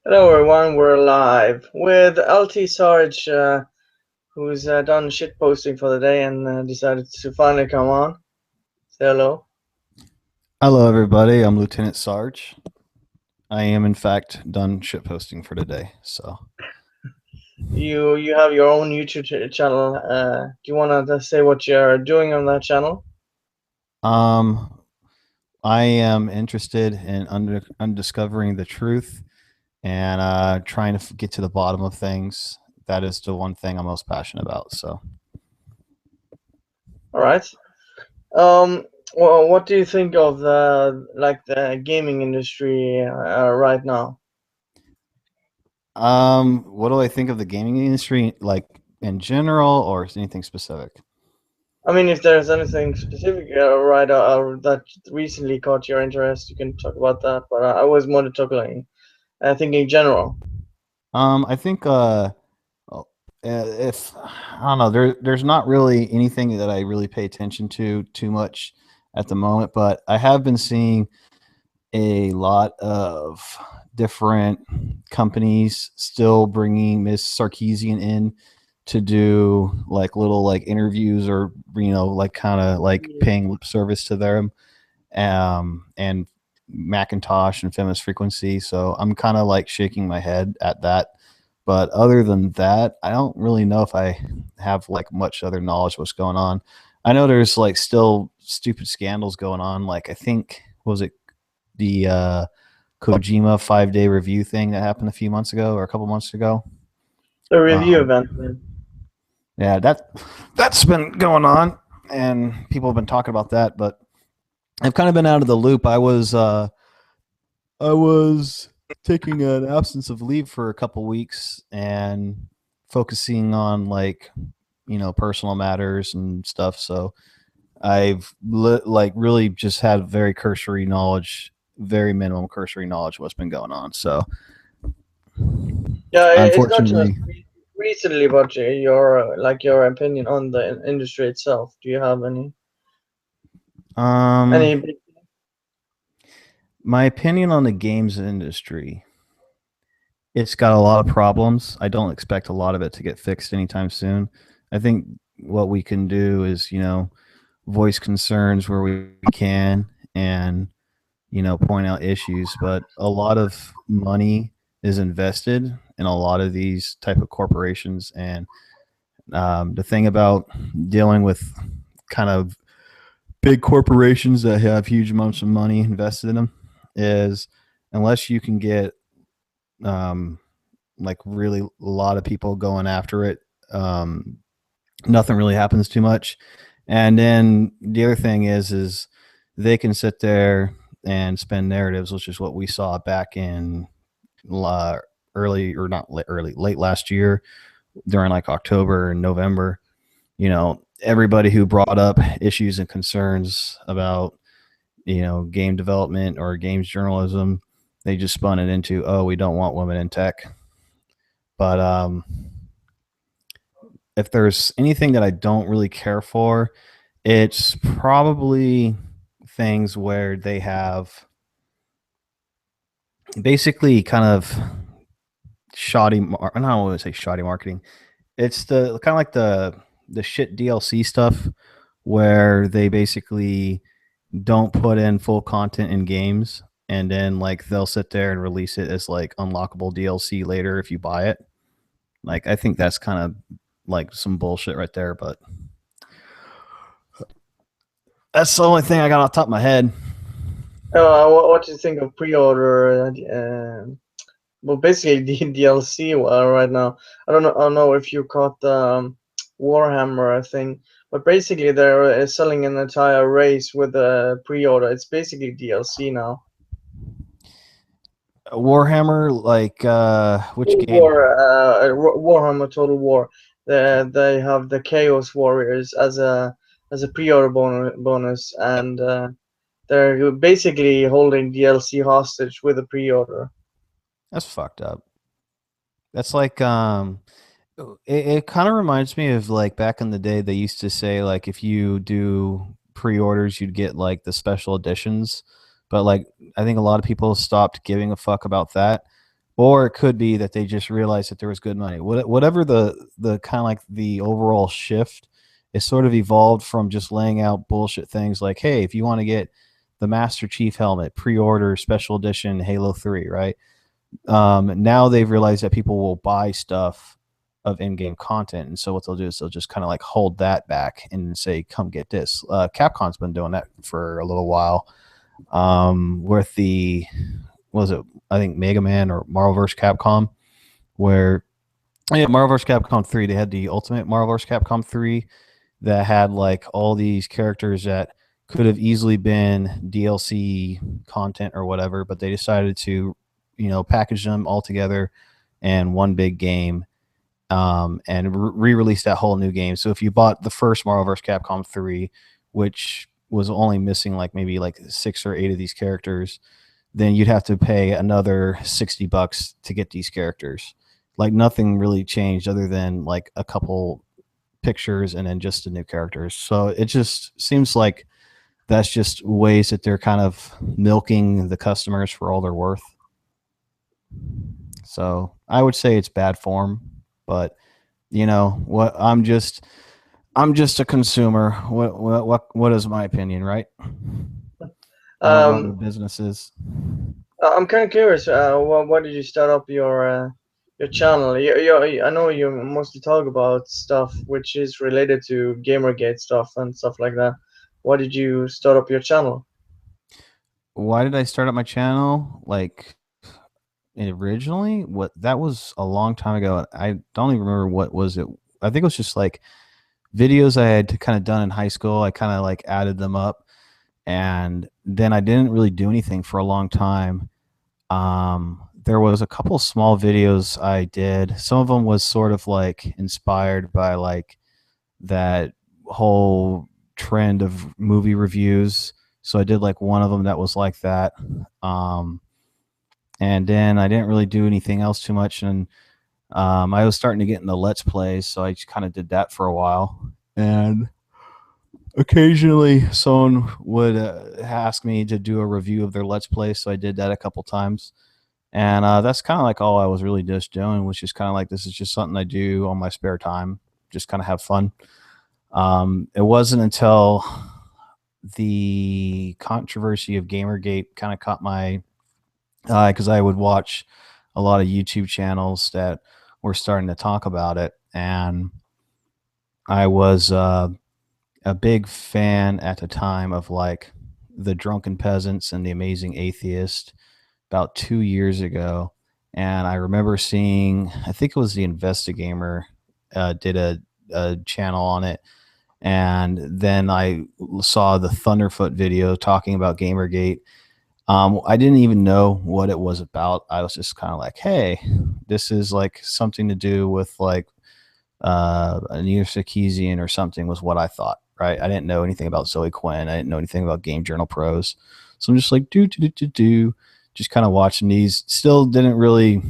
Hello everyone, we're live with LT Sarge, who's done shit posting for the day and decided to finally come on. Say hello. Hello, everybody. I'm Lieutenant Sarge. I am, in fact, done shitposting for today. So, You have your own YouTube channel. Do you want to say what you're doing on that channel? um, I am interested in undiscovering the truth and trying to get to the bottom of things. That is the one thing I'm most passionate about. So, All right. Well, what do you think of the gaming industry right now? what do I think of the gaming industry, like in general, or anything specific? I mean, if there's anything specific that recently caught your interest, you can talk about that. But I was more talking, I think in general. I think well, if I don't know, there's not really anything that I really pay attention to too much at the moment, but I have been seeing a lot of different companies still bringing Miss Sarkeesian in to do like little like interviews or like kind of like paying lip service to them, and Macintosh and Famous Frequency. So I'm kind of like shaking my head at that. But other than that, I don't really know if I have like much other knowledge of what's going on. I know there's like still stupid scandals going on. Like I think was it the Kojima 5 day review thing that happened a few months ago or a couple months ago. The review Um, event. yeah, that's been going on, and people have been talking about that. But I've kind of been out of the loop. I was taking an absence of leave for a couple weeks and focusing on like personal matters and stuff. So like really just had very cursory knowledge, very minimum cursory knowledge of what's been going on. So Yeah, it's not just unfortunately, recently, but your opinion on the industry itself. Do you have any um, big? my opinion on the games industry, it's got a lot of problems. I don't expect a lot of it to get fixed anytime soon. I think what we can do is, voice concerns where we can and, point out issues, but a lot of money is invested in a lot of these type of corporations. And the thing about dealing with kind of big corporations that have huge amounts of money invested in them is unless you can get um, like really a lot of people going after it, um, nothing really happens too much. And then the other thing is they can sit there and spend narratives, which is what we saw back in uh, early or not early, late last year during like October and November. Everybody who brought up issues and concerns about game development or games journalism, they just spun it into, oh, we don't want women in tech. But if there's anything that I don't really care for, it's probably things where they have basically kind of shoddy. I don't want to say shoddy marketing. It's the kind of like the shit DLC stuff where they basically don't put in full content in games, and then like they'll sit there and release it as like unlockable DLC later if you buy it. Like I think that's kind of like some bullshit right there, but that's the only thing I got off the top of my head. What do you think of pre-order? Well, basically the DLC right now. I don't know if you caught the Warhammer thing, but basically they're selling an entire race with a pre-order. It's basically DLC now. Warhammer, like which Total game? War, Warhammer Total War. They have the Chaos Warriors as a pre-order bonus, and they're basically holding DLC hostage with a pre-order. That's fucked up. That's like it kind of reminds me of like back in the day they used to say like if you do pre-orders you'd get like the special editions, but like I think a lot of people stopped giving a fuck about that. or it could be that they just realized that there was good money. Whatever the kind of like the overall shift, is sort of evolved from just laying out bullshit things like, hey, if you want to get the Master Chief helmet, pre-order special edition Halo 3, right? Now they've realized that people will buy stuff of in-game content, and so what they'll do is they'll just kind of like hold that back and say, "Come get this." Capcom's been doing that for a little while. With the what was it? I think Mega Man or Marvel vs. Capcom, where yeah, Marvel vs. Capcom 3, they had the Ultimate Marvel vs. Capcom 3 that had like all these characters that could have easily been DLC content or whatever, but they decided to, package them all together in one big game, and re-release that whole new game. So if you bought the first Marvel vs. Capcom 3, which was only missing like maybe like 6 or 8 of these characters, then you'd have to pay another $60 to get these characters. Like nothing really changed other than like a couple pictures and then just the new characters. So it just seems like that's just ways that they're kind of milking the customers for all they're worth. So I would say it's bad form, but what, I'm just a consumer. What is my opinion, right? I don't run the Um, businesses. I'm kind of curious. Why did you start up your channel? I know you mostly talk about stuff which is related to Gamergate stuff and stuff like that. Why did you start up your channel? Why did I start up my channel? Like originally, what that was a long time ago. I don't even remember what was it. I think it was just like videos I had kind of done in high school. I kind of like added them up, and then I didn't really do anything for a long time. There was a couple small videos I did. Some of them was sort of like inspired by like that whole trend of movie reviews. So I did like one of them that was like that. Um, and then I didn't really do anything else too much. And I was starting to get into Let's Plays, so I just kind of did that for a while. And occasionally someone would ask me to do a review of their Let's Play, so I did that a couple times. And that's kind of like all I was really just doing, which is kind of like this is just something I do on my spare time, just kind of have fun. It wasn't until the controversy of Gamergate kind of caught my eye because I would watch a lot of YouTube channels that were starting to talk about it. And I was a big fan at the time of like the Drunken Peasants and the Amazing Atheist about 2 years ago. And I remember seeing, I think it was the Investigamer did a channel on it. And then I saw the Thunderfoot video talking about Gamergate. I didn't even know what it was about. I was just kind of like, hey, this is like something to do with like a Neo Sarkeesian or something was what I thought, right? I didn't know anything about Zoe Quinn. I didn't know anything about Game Journal Pros. So I'm just like, just kind of watching these. Still didn't really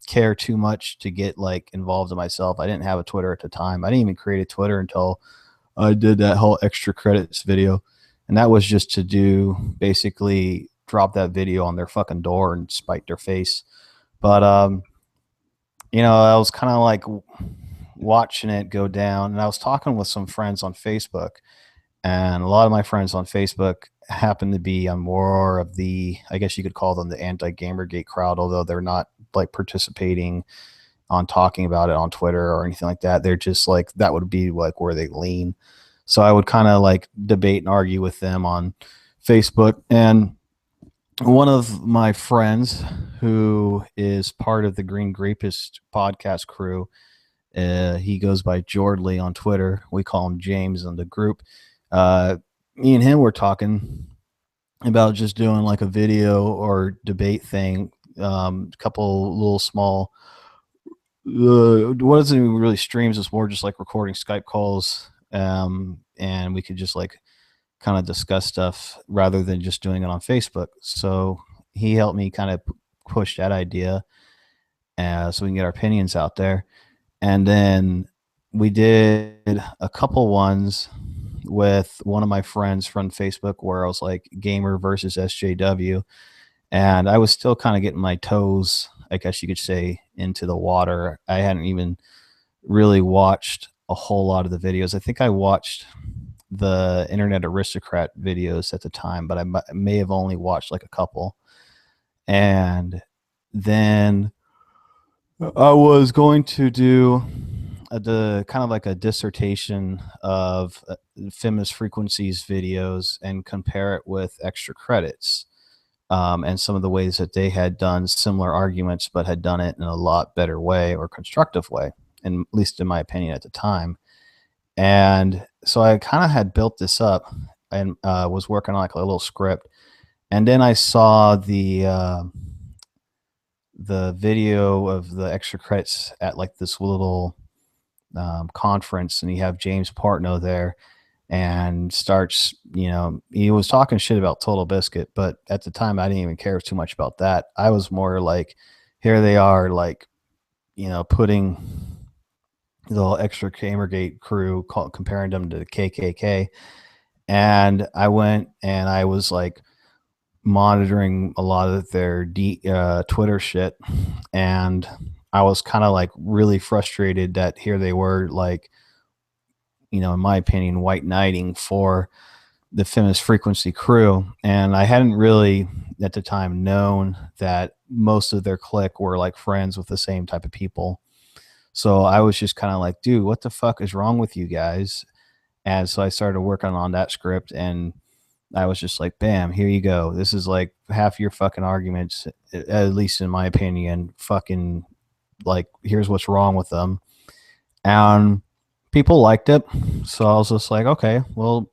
care too much to get like involved in myself. I didn't have a Twitter at the time. I didn't even create a Twitter until I did that whole extra credits video. And that was just to do basically drop that video on their fucking door and spite their face. But I was kind of like watching it go down, and I was talking with some friends on Facebook, and a lot of my friends on Facebook happen to be on more of the, I guess you could call them the anti-Gamergate crowd, although they're not like participating on talking about it on Twitter or anything like that. They're just like, that would be like where they lean. So I would kind of like debate and argue with them on Facebook. And one of my friends who is part of the Green Grapist podcast crew, he goes by Jordley on Twitter. We call him James in the group. Me and him were talking about just doing like a video or debate thing. A couple little small. What isn't even really streams? It's more just like recording Skype calls, and we could just like kind of discuss stuff rather than just doing it on Facebook. So he helped me kind of push that idea, so we can get our opinions out there. And then we did a couple ones with one of my friends from Facebook where I was like gamer versus SJW. And I was still kind of getting my toes I guess you could say, into the water. I hadn't even really watched a whole lot of the videos. I think I watched the Internet Aristocrat videos at the time, but I may have only watched like a couple. And then I was going to do the kind of like a dissertation of feminist frequencies videos and compare it with extra credits, and some of the ways that they had done similar arguments but had done it in a lot better way or constructive way, and at least in my opinion at the time. And so I kind of had built this up and was working on like a little script, and then I saw the video of the extra credits at like this little conference, and you have James Partnow there, and starts, he was talking shit about Total Biscuit, but at the time I didn't even care too much about that. I was more like, here they are, like, putting the whole extra Gamergate crew, comparing them to the KKK. And I went and I was like monitoring a lot of their Twitter shit, and I was kind of like really frustrated that here they were, like, in my opinion, white knighting for the feminist frequency crew. And I hadn't really at the time known that most of their clique were like friends with the same type of people. So I was just kind of like, dude, what the fuck is wrong with you guys? And so I started working on that script, and I was just like, bam, here you go. This is like half your fucking arguments, at least in my opinion. Fucking, like, here's what's wrong with them. And people liked it. So I was just like, okay, well,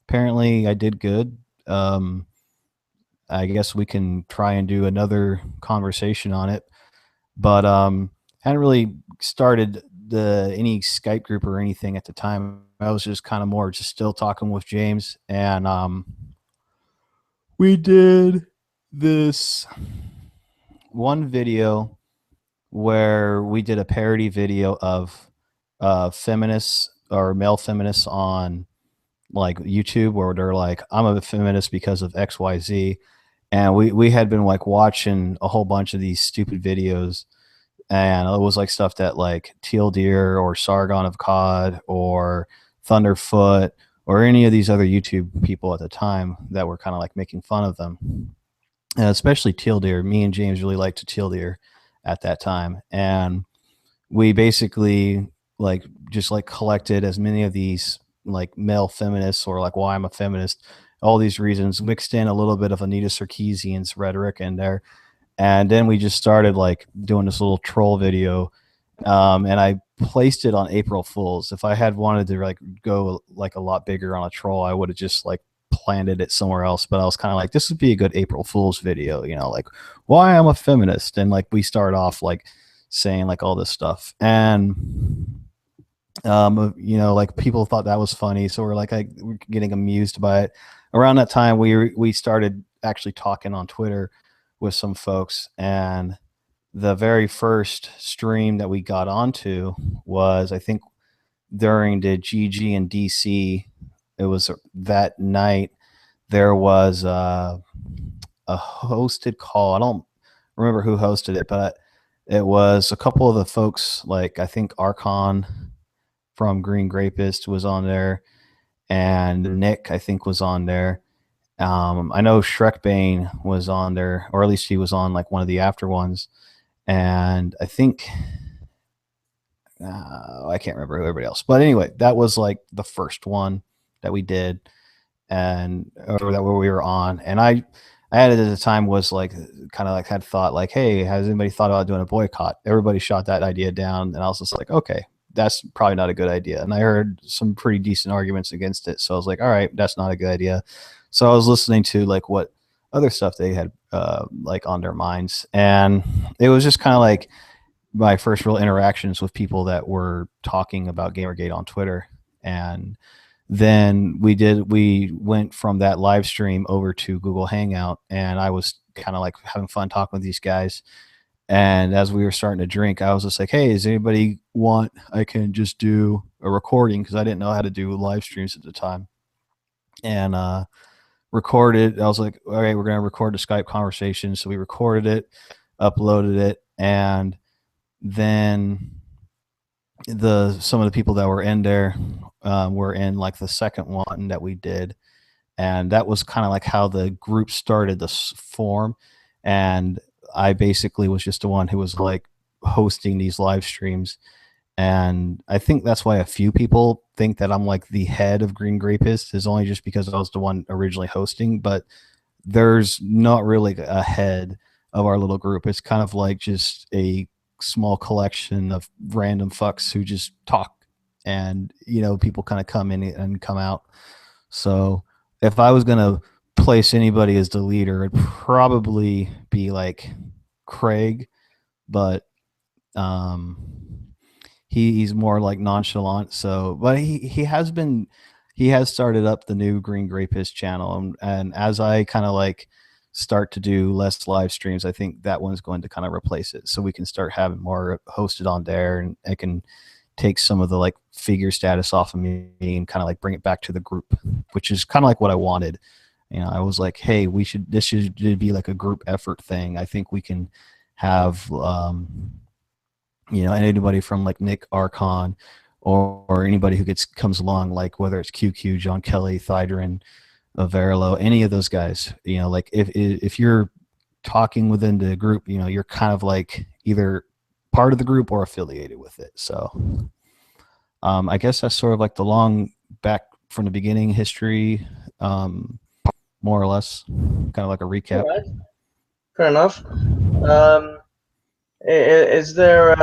apparently I did good. I guess we can try and do another conversation on it. But hadn't really started any Skype group or anything at the time. I was just kind of more just still talking with James, and we did this one video where we did a parody video of feminists or male feminists on like YouTube, where they're like, I'm a feminist because of XYZ. And we had been like watching a whole bunch of these stupid videos, and it was like stuff that like Teal Deer or Sargon of Cod or Thunderfoot or any of these other YouTube people at the time that were kind of like making fun of them. And especially Teal Deer. Me and James really liked Teal Deer at that time. And we basically like just like collected as many of these like male feminists, or like why I'm a feminist, all these reasons, mixed in a little bit of Anita Sarkeesian's rhetoric in there. And then we just started like doing this little troll video, and I placed it on April Fools. If I had wanted to like go like a lot bigger on a troll, I would have just like planted it somewhere else. But I was kind of like, this would be a good April Fools video, like why I'm a feminist. And like we start off like saying like all this stuff, and like people thought that was funny, so we're getting amused by it. Around that time, we started actually talking on Twitter with some folks, and the very first stream that we got onto was, I think, during the GG and DC. It was that night. There was a hosted call. I don't remember who hosted it, but it was a couple of the folks, like I think Archon from Green Grapist was on there, and Nick, I think, was on there. I know Shrekbane was on there, or at least he was on like one of the after ones. And I think I can't remember who everybody else, but anyway, that was like the first one that we did, and or that where we were on. And I had at the time was like kind of like had thought like, hey, has anybody thought about doing a boycott? Everybody shot that idea down, and I was just like, okay, that's probably not a good idea. And I heard some pretty decent arguments against it, so I was like, all right, that's not a good idea. So I was listening to like what other stuff they had like on their minds, and it was just kind of like my first real interactions with people that were talking about Gamergate on Twitter. And then we went from that live stream over to Google Hangout, and I was kind of like having fun talking with these guys. And as we were starting to drink, I was just like, hey, does anybody want, I can just do a recording, because I didn't know how to do live streams at the time. And recorded. I was like, all right, we're going to record the Skype conversation. So we recorded it. uploaded it, and then some of the people that were in there were in like the second one that we did, and that was kind of like how the group started this form. And I basically was just the one who was like hosting these live streams, and I think that's why a few people think that I'm like the head of Green Grapist, is only just because I was the one originally hosting. But there's not really a head of our little group. It's kind of like just a small collection of random fucks who just talk, and people kind of come in and come out. So if I was gonna place anybody as the leader, it'd probably be like Craig, but um, he's more like nonchalant. So, but he has started up the new Green Grapist channel, and as I kind of like start to do less live streams, I think that one's going to kind of replace it, so we can start having more hosted on there, and I can take some of the like figure status off of me and kind of like bring it back to the group, which is kind of like what I wanted. I was like, hey, this should be like a group effort thing. I think we can have anybody from like Nick Archon, or anybody who comes along, like whether it's QQ, John Kelly, Thydrin, Verilo, any of those guys. Like if you're talking within the group, you're kind of like either part of the group or affiliated with it. So I guess that's sort of like the long back from the beginning history, more or less, kind of like a All recap. right, fair enough. Um, is there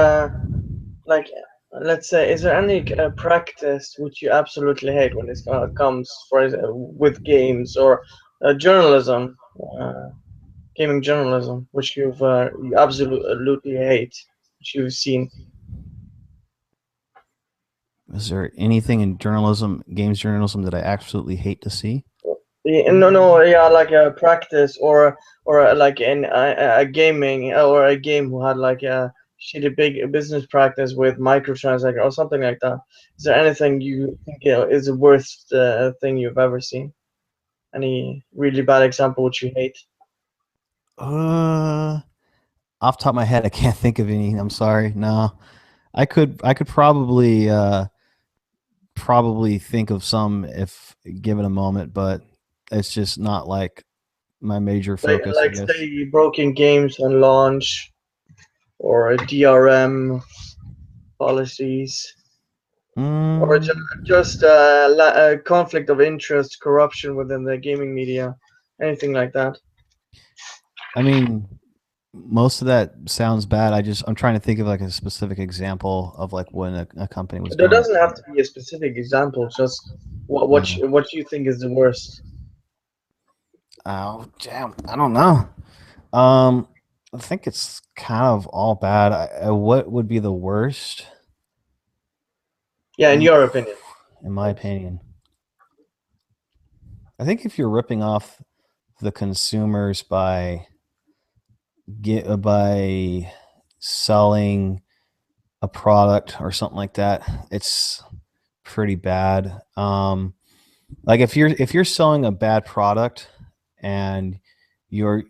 like, let's say, is there any practice which you absolutely hate when it comes with games or journalism, gaming journalism, which you absolutely hate, which you've seen? Is there anything in journalism, games journalism, that I absolutely hate to see? Yeah, no, no, yeah, like a practice or like in a gaming or a game who had like a shitty big business practice with microtransaction or something like that. Is there anything you think is the worst thing you've ever seen? Any really bad example which you hate? Uh, Off the top of my head, I can't think of any. I'm sorry. No, I could probably think of some if given a moment, but it's just not like my major focus, I Like guess. say broken games on launch or DRM policies or Mm, just conflict of interest, corruption within the gaming media, anything like that. I mean, most of that sounds bad. I'm trying to think of like a specific example of like when a company was There doing it. doesn't have to be a specific example, just Mm. what you think is the worst. Oh, damn. I don't know. Um, I think it's kind of all bad. What would be the worst? Yeah, in Oof, your opinion. in my opinion, I think if you're ripping off the consumers by selling a product or something like that, it's pretty bad. Like if you're selling a bad product, and you're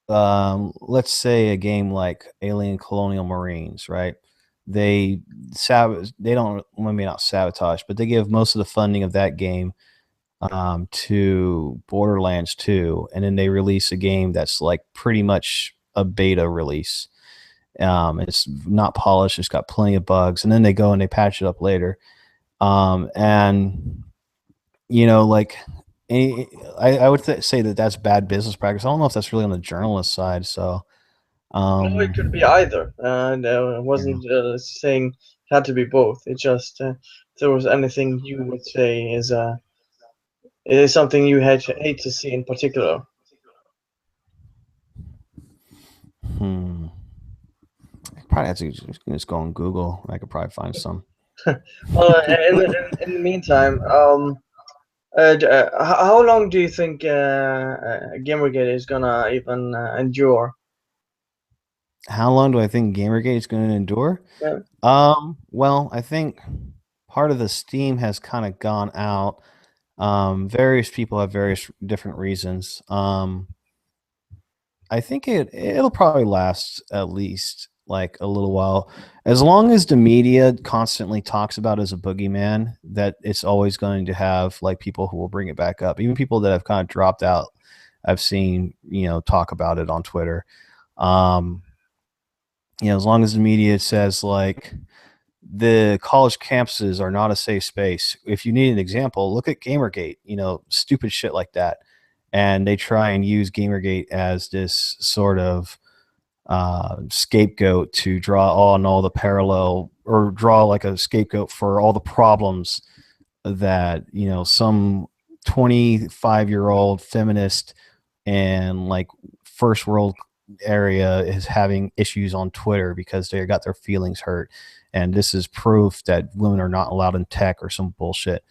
let's say a game like Alien Colonial Marines, right? They don't, maybe not sabotage, but they give most of the funding of that game to Borderlands 2, and then they release a game that's like pretty much a beta release. It's not polished, it's got plenty of bugs, and then they go and they patch it up later. And like I would say that that's bad business practice. I don't know if that's really on the journalist side. So, No, it could be um, either. And I yeah. wasn't saying it had to be both. It just if there was anything you would say is something you hate to see in particular. Hmm. Probably have to just go on Google. I could probably find some. Well, in the meantime, how long do you think Gamergate is gonna even endure? How long do I think Gamergate is going to endure? Yeah. Well, I think part of the steam has kind of gone out. Various people have various different reasons. I think it'll probably last at least like a little while, as long as the media constantly talks about it as a boogeyman. That it's always going to have like people who will bring it back up, even people that have kind of dropped out. I've seen talk about it on Twitter. Um, as long as the media says like the college campuses are not a safe space. If you need an example, look at Gamergate, stupid shit like that. And they try and use Gamergate as this sort of scapegoat to draw on all the parallel, or draw like a scapegoat for all the problems that, some 25-year-old feminist and like first world area is having issues on Twitter because they got their feelings hurt. And this is proof that women are not allowed in tech or some bullshit.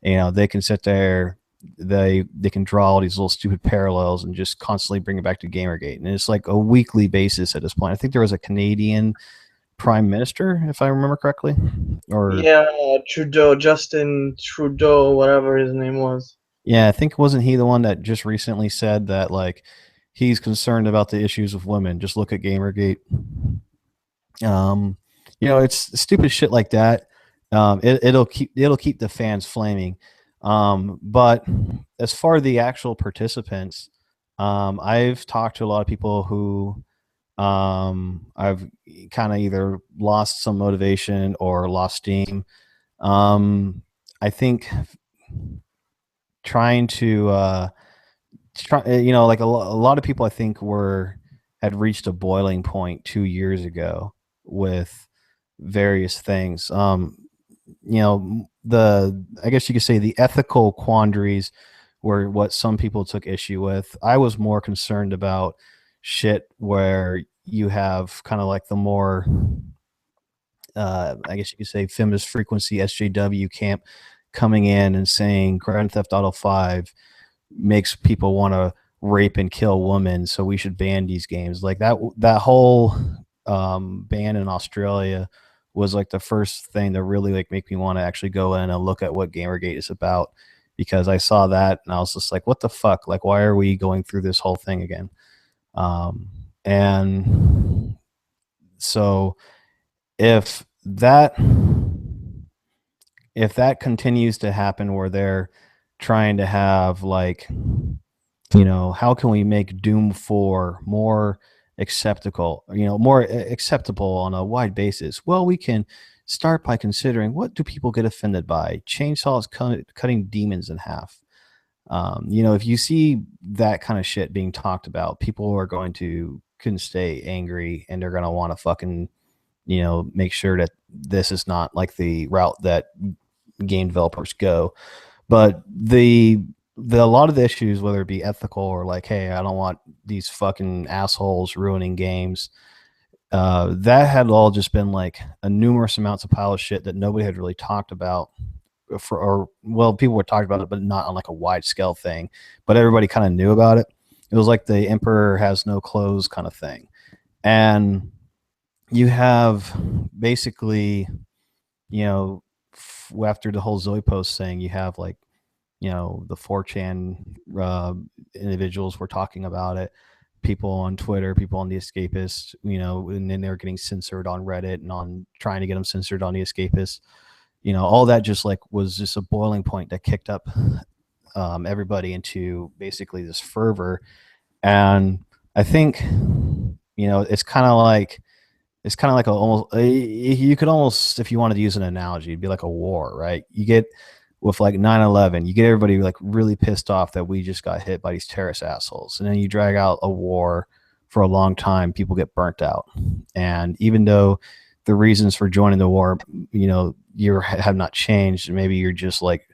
They can sit there, they can draw all these little stupid parallels and just constantly bring it back to Gamergate. And it's like a weekly basis at this point. I think there was a Canadian prime minister, if I remember correctly, or Yeah, Trudeau, Justin Trudeau, whatever his name was. yeah, I think wasn't he the one that just recently said that like he's concerned about the issues with women? Just look at Gamergate. Um, it's stupid shit like that. It'll keep the fans flaming. But as far as the actual participants, I've talked to a lot of people who I've kind of either lost some motivation or lost steam. I think trying to like a lot of people I think had reached a boiling point 2 years ago with various things. I guess you could say the ethical quandaries were what some people took issue with. I was more concerned about shit where you have kind of like the more I guess you could say feminist frequency SJW camp coming in and saying Grand Theft Auto 5 makes people want to rape and kill women, so we should ban these games. Like that whole ban in Australia was like the first thing that really like make me want to actually go in and look at what Gamergate is about, because I saw that and I was just like, what the fuck? Like, why are we going through this whole thing again? And so if that continues to happen where they're trying to have like, how can we make Doom 4 more acceptable, more acceptable on a wide basis? Well, we can start by considering, what do people get offended by? Chainsaws cutting demons in half. If you see that kind of shit being talked about, people are going to couldn't stay angry, and they're going to want to fucking, make sure that this is not like the route that game developers go. But a lot of the issues, whether it be ethical or like, hey, I don't want these fucking assholes ruining games, that had all just been like a numerous amounts of pile of shit that nobody had really talked about people were talking about it, but not on like a wide scale thing. But everybody kind of knew about it. It was like the emperor has no clothes kind of thing. And you have basically, after the whole Zoe post thing, you have like, the 4chan individuals were talking about it, people on Twitter, people on The Escapist, and then they're getting censored on Reddit and on trying to get them censored on The Escapist. All that just like was just a boiling point that kicked up everybody into basically this fervor. And I think, it's kind of like you could almost, if you wanted to use an analogy, it'd be like a war, right? You get with like 9/11, you get everybody like really pissed off that we just got hit by these terrorist assholes. And then you drag out a war for a long time, people get burnt out. And even though the reasons for joining the war, you have not changed, maybe you're just like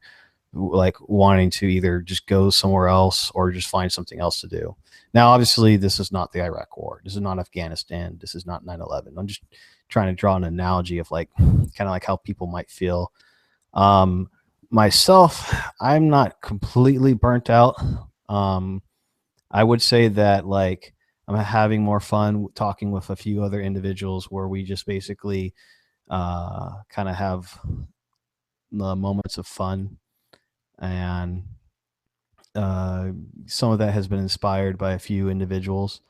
wanting to either just go somewhere else or just find something else to do. Now, obviously, this is not the Iraq War. This is not Afghanistan. This is not 9/11. I'm just trying to draw an analogy of like kind of like how people might feel. Myself, I'm not completely burnt out. I would say that like I'm having more fun talking with a few other individuals where we just basically kind of have the moments of fun. And uh, some of that has been inspired by a few individuals.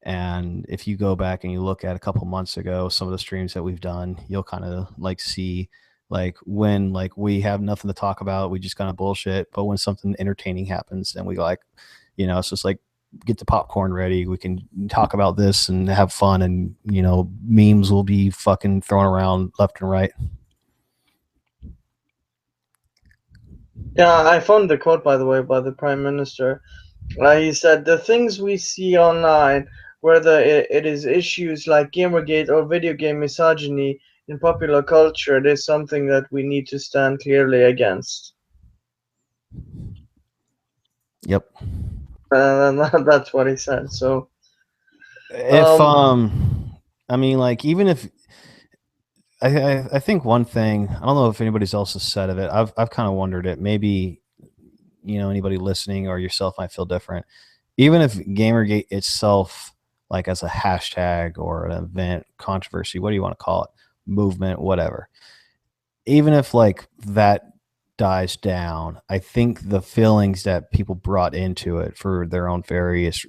And if you go back and you look at a couple months ago, some of the streams that we've done, you'll kind of like see like when like we have nothing to talk about, we just kind of bullshit. But when something entertaining happens, then we like, it's just like get the popcorn ready. We can talk about this and have fun, and memes will be fucking thrown around left and right. Yeah, I found the quote, by the way, by the Prime Minister. He said, "The things we see online, whether it is issues like Gamergate or video game misogyny in popular culture, it is something that we need to stand clearly against." Yep. And that's what he said. So, If um, I mean, like, even if I think one thing, I don't know if anybody's else has said of it. I've kind of wondered it. Maybe anybody listening or yourself might feel different. Even if Gamergate itself, like as a hashtag or an event, controversy, what do you want to call it, movement, whatever. Even if like that dies down, I think the feelings that people brought into it for their own various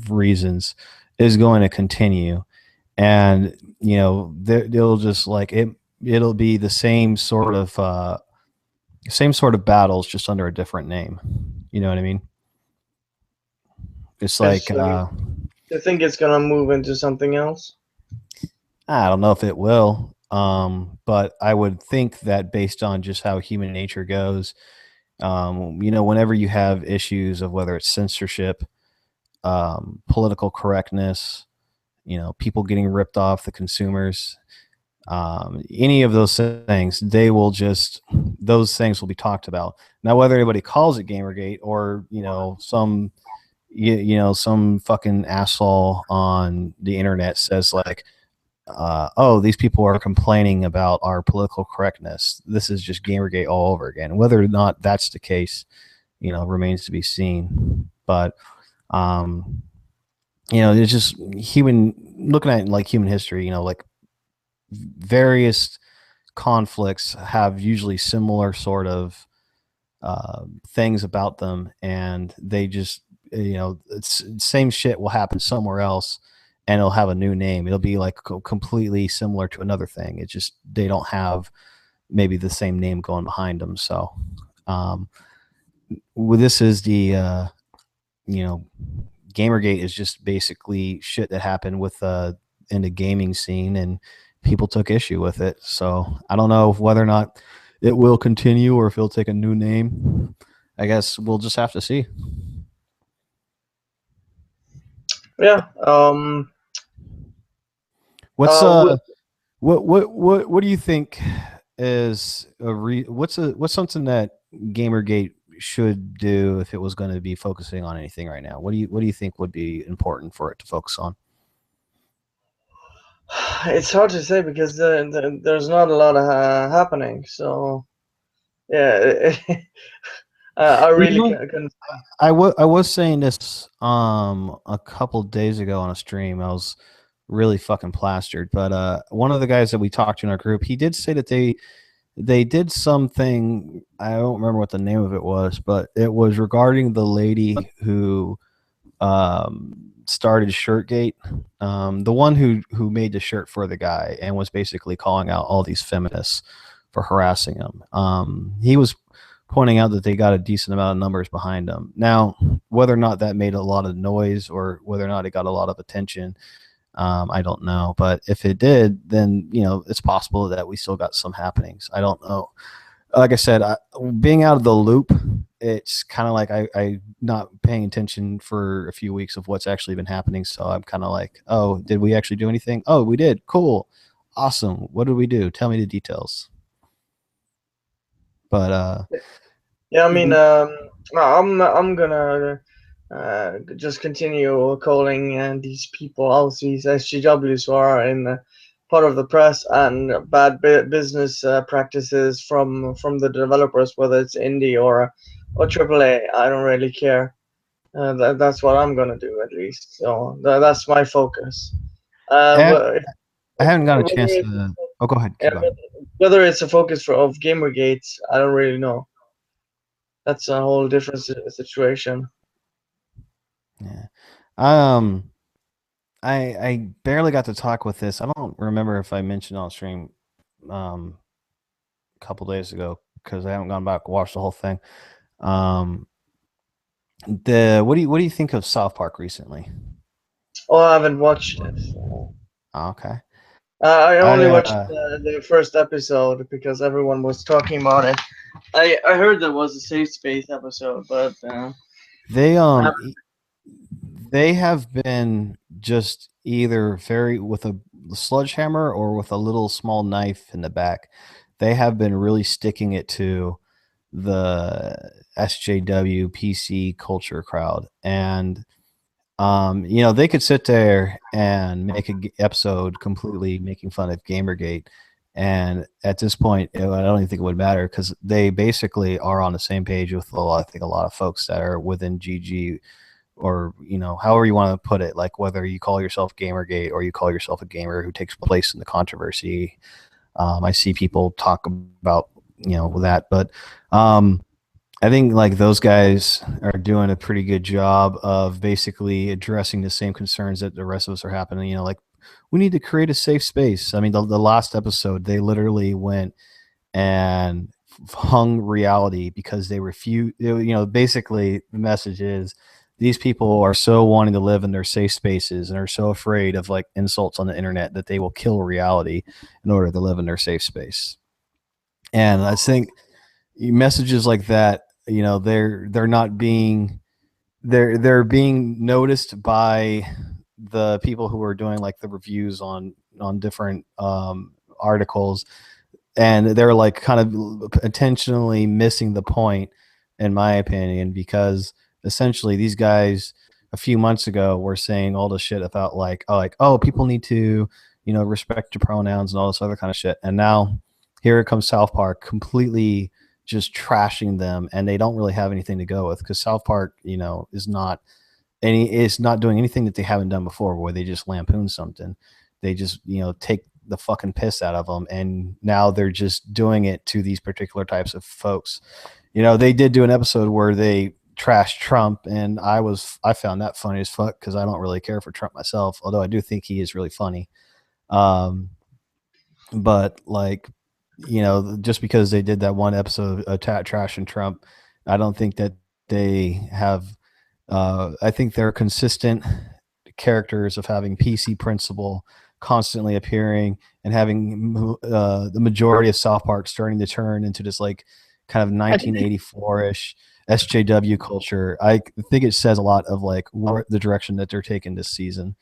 reasons is going to continue. And they'll just like it'll be the same sort of battles, just under a different name. You know what I mean? It's like so you think it's gonna move into something else? I don't know if it will, but I would think that based on just how human nature goes, whenever you have issues of whether it's censorship, political correctness, people getting ripped off, the consumers, any of those things, those things will be talked about. Now, whether anybody calls it Gamergate or some fucking asshole on the internet says like, oh, these people are complaining about our political correctness, this is just Gamergate all over again. Whether or not that's the case, remains to be seen. But it's just human, looking at like human history, like various conflicts have usually similar sort of things about them, and they just it's same shit will happen somewhere else, and it'll have a new name. It'll be like completely similar to another thing. It's just they don't have maybe the same name going behind them. So um, this is the Gamergate is just basically shit that happened with in the gaming scene, and people took issue with it. So I don't know whether or not it will continue or if it'll take a new name. I guess we'll just have to see. Yeah. What's With, what do you think is what's something that Gamergate should do if it was going to be focusing on anything right now? What do you think would be important for it to focus on? it's hard to say because there's not a lot of happening. So yeah, I You really know, can. I was saying this a couple days ago on a stream. I was really fucking plastered, but one of the guys that we talked to in our group, he did say that they did something. I don't remember what the name of it was, but it was regarding the lady who started Shirtgate, the one who made the shirt for the guy and was basically calling out all these feminists for harassing him. He was pointing out that they got a decent amount of numbers behind them. Now, whether or not that made a lot of noise or whether or not it got a lot of attention, I don't know. But if it did, then it's possible that we still got some happenings. I don't know. Like I said, being out of the loop, it's kind of like I not paying attention for a few weeks of what's actually been happening. So I'm kind of like, oh, did we actually do anything? Oh, we did. Cool. Awesome. What did we do? Tell me the details. But Yeah, I mean, I'm gonna just continue calling these people out, these SGWs who are in part of the press, and bad business practices from the developers, whether it's indie or AAA. I don't really care. That's what I'm gonna do at least. So that's my focus. I Well, haven't got a whether chance it's, to. Oh, go ahead. yeah, Keep going. whether it's a focus of Gamergate, I don't really know. that's a whole different situation. Yeah. Um, I barely got to talk with this. I don't remember if I mentioned on stream um a couple days ago because I haven't gone back and watched the whole thing. Um, the what do you think of South Park recently? Oh, I haven't watched it. So. Oh, okay. I I only watched the first episode because everyone was talking about it. I heard there was a safe space episode, but they I haven't- they have been just either very with a sledgehammer or with a little small knife in the back. They have been really sticking it to the SJW PC culture crowd. And you know, they could sit there and make a episode completely making fun of Gamergate. And at this point, I don't even think it would matter because they basically are on the same page with I think a lot of folks that are within GG, or you know, however you want to put it, like whether you call yourself Gamergate or you call yourself a gamer who takes place in the controversy. I see people talk about, you know, that, but um, I think like those guys are doing a pretty good job of basically addressing the same concerns that the rest of us are happening. You know, like we need to create a safe space. I mean, the last episode, they literally went and hung reality because they refuse. You know, basically the message is these people are so wanting to live in their safe spaces and are so afraid of like insults on the internet that they will kill reality in order to live in their safe space. And I think messages like that, you know, they're not being they're being noticed by the people who are doing like the reviews on different articles, and they're like kind of intentionally missing the point, in my opinion, because essentially these guys a few months ago were saying all the shit about like oh, people need to, you know, respect your pronouns and all this other kind of shit, and now here comes South Park completely just trashing them, and they don't really have anything to go with because South Park, you know, is not doing anything that they haven't done before where they just lampoon something. They just, you know, take the fucking piss out of them, and now they're just doing it to these particular types of folks. You know, they did do an episode where they trashed Trump, and I found that funny as fuck because I don't really care for Trump myself, although I do think he is really funny. um but like, you know, just because they did that one episode of trash and Trump, I don't think that they have I think they're consistent characters of having PC principle constantly appearing and having the majority of South Park starting to turn into this like kind of 1984-ish SJW culture. I think it says a lot of like the direction that they're taking this season.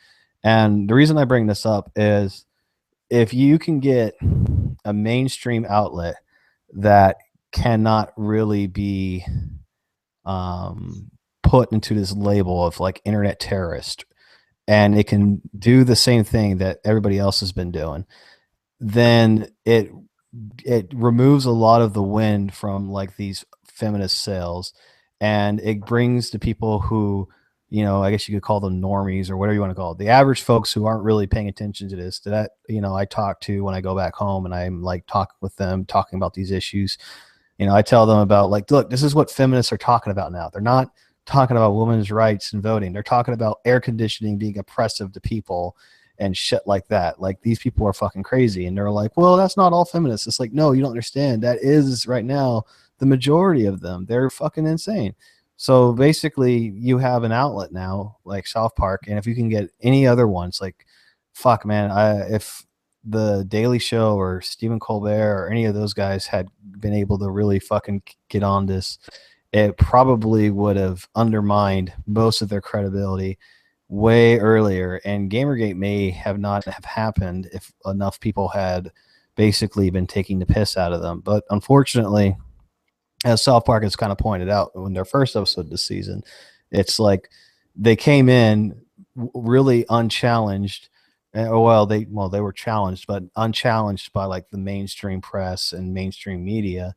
And the reason I bring this up is if you can get a mainstream outlet that cannot really be um, put into this label of like internet terrorist, and it can do the same thing that everybody else has been doing, then it removes a lot of the wind from like these feminist sails, and it brings the people who, you know, I guess you could call them normies or whatever you want to call it, the average folks who aren't really paying attention to this, that, you know, I talk to when I go back home and I'm like talking with them, talking about these issues. You know, I tell them about like, look, this is what feminists are talking about now. They're not talking about women's rights and voting. They're talking about air conditioning being oppressive to people and shit like that. Like, these people are fucking crazy. And they're like, well, that's not all feminists. It's like, no, you don't understand. That is right now the majority of them. They're fucking insane. So basically, you have an outlet now like South Park, and if you can get any other ones, like, fuck, man, if the Daily Show or Stephen Colbert or any of those guys had been able to really fucking get on this, it probably would have undermined most of their credibility way earlier, and Gamergate may have not have happened if enough people had basically been taking the piss out of them. But unfortunately, as South Park has kind of pointed out in their first episode this season, it's like they came in really unchallenged. Well, they were challenged, but unchallenged by like the mainstream press and mainstream media.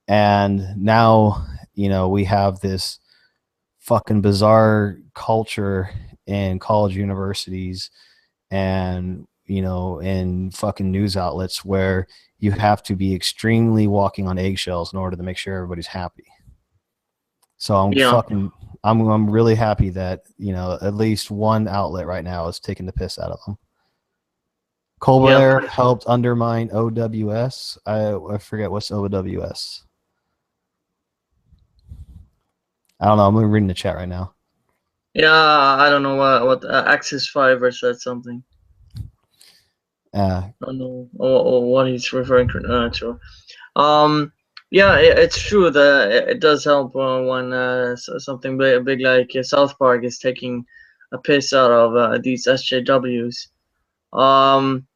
And now, you know, we have this fucking bizarre culture in college universities and, you know, in fucking news outlets where you have to be extremely walking on eggshells in order to make sure everybody's happy. So Yeah, I'm really happy that at least one outlet right now is taking the piss out of them. yeah, Colbert helped undermine OWS. I forget what's OWS. I don't know. I'm reading the chat right now. yeah. I don't know what Axis 5 or said something. Uh, I don't know what he's referring to. Um, yeah, it's true that it does help when something big like South Park is taking a piss out of these SJWs. Um,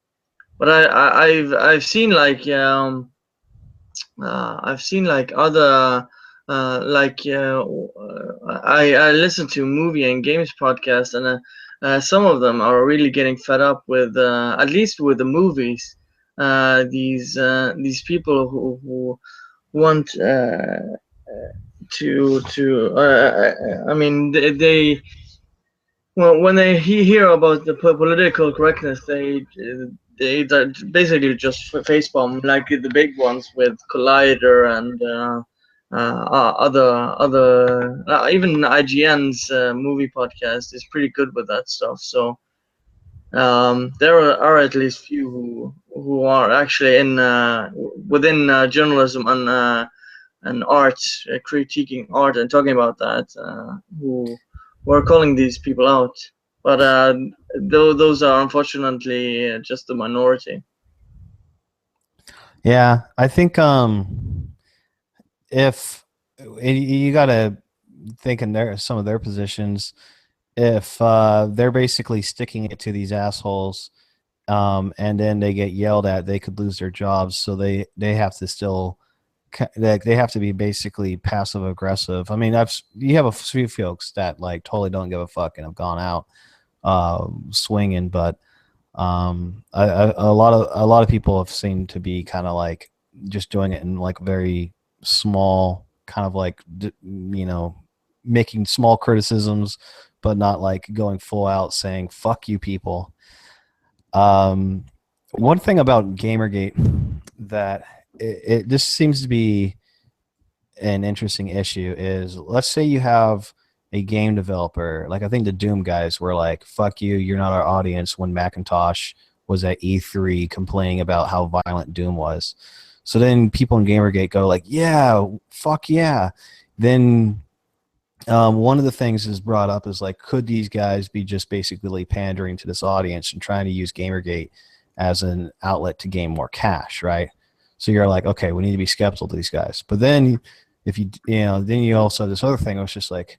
but I've seen like I've seen like other I listen to movie and games podcasts, and some of them are really getting fed up with at least with the movies. These people who want I mean they well, when they hear about the political correctness, they basically just facepalm like the big ones with Collider and even IGN's movie podcast is pretty good with that stuff. So there are at least few who are actually in within journalism and art, critiquing art and talking about that, who are calling these people out. But those are unfortunately just the minority. yeah, I think if you got to think in some of their positions, if they're basically sticking it to these assholes, and then they get yelled at, they could lose their jobs. So they have to still they have to be basically passive aggressive. I mean, you have a few folks that like totally don't give a fuck and have gone out swinging, but a lot of people have seemed to be kind of like just doing it in like very small, kind of like making small criticisms, but not like going full out saying "fuck you, people." Um, One thing about Gamergate that it just seems to be an interesting issue is, let's say you have a game developer, like I think the Doom guys were like, fuck you, you're not our audience, when Macintosh was at E3 complaining about how violent Doom was. So then people in Gamergate go like, yeah, fuck yeah. Then one of the things is brought up is like, could these guys be just basically pandering to this audience and trying to use Gamergate as an outlet to gain more cash, right? So you're like, okay, we need to be skeptical to these guys. But then if then you also have this other thing, which is just like,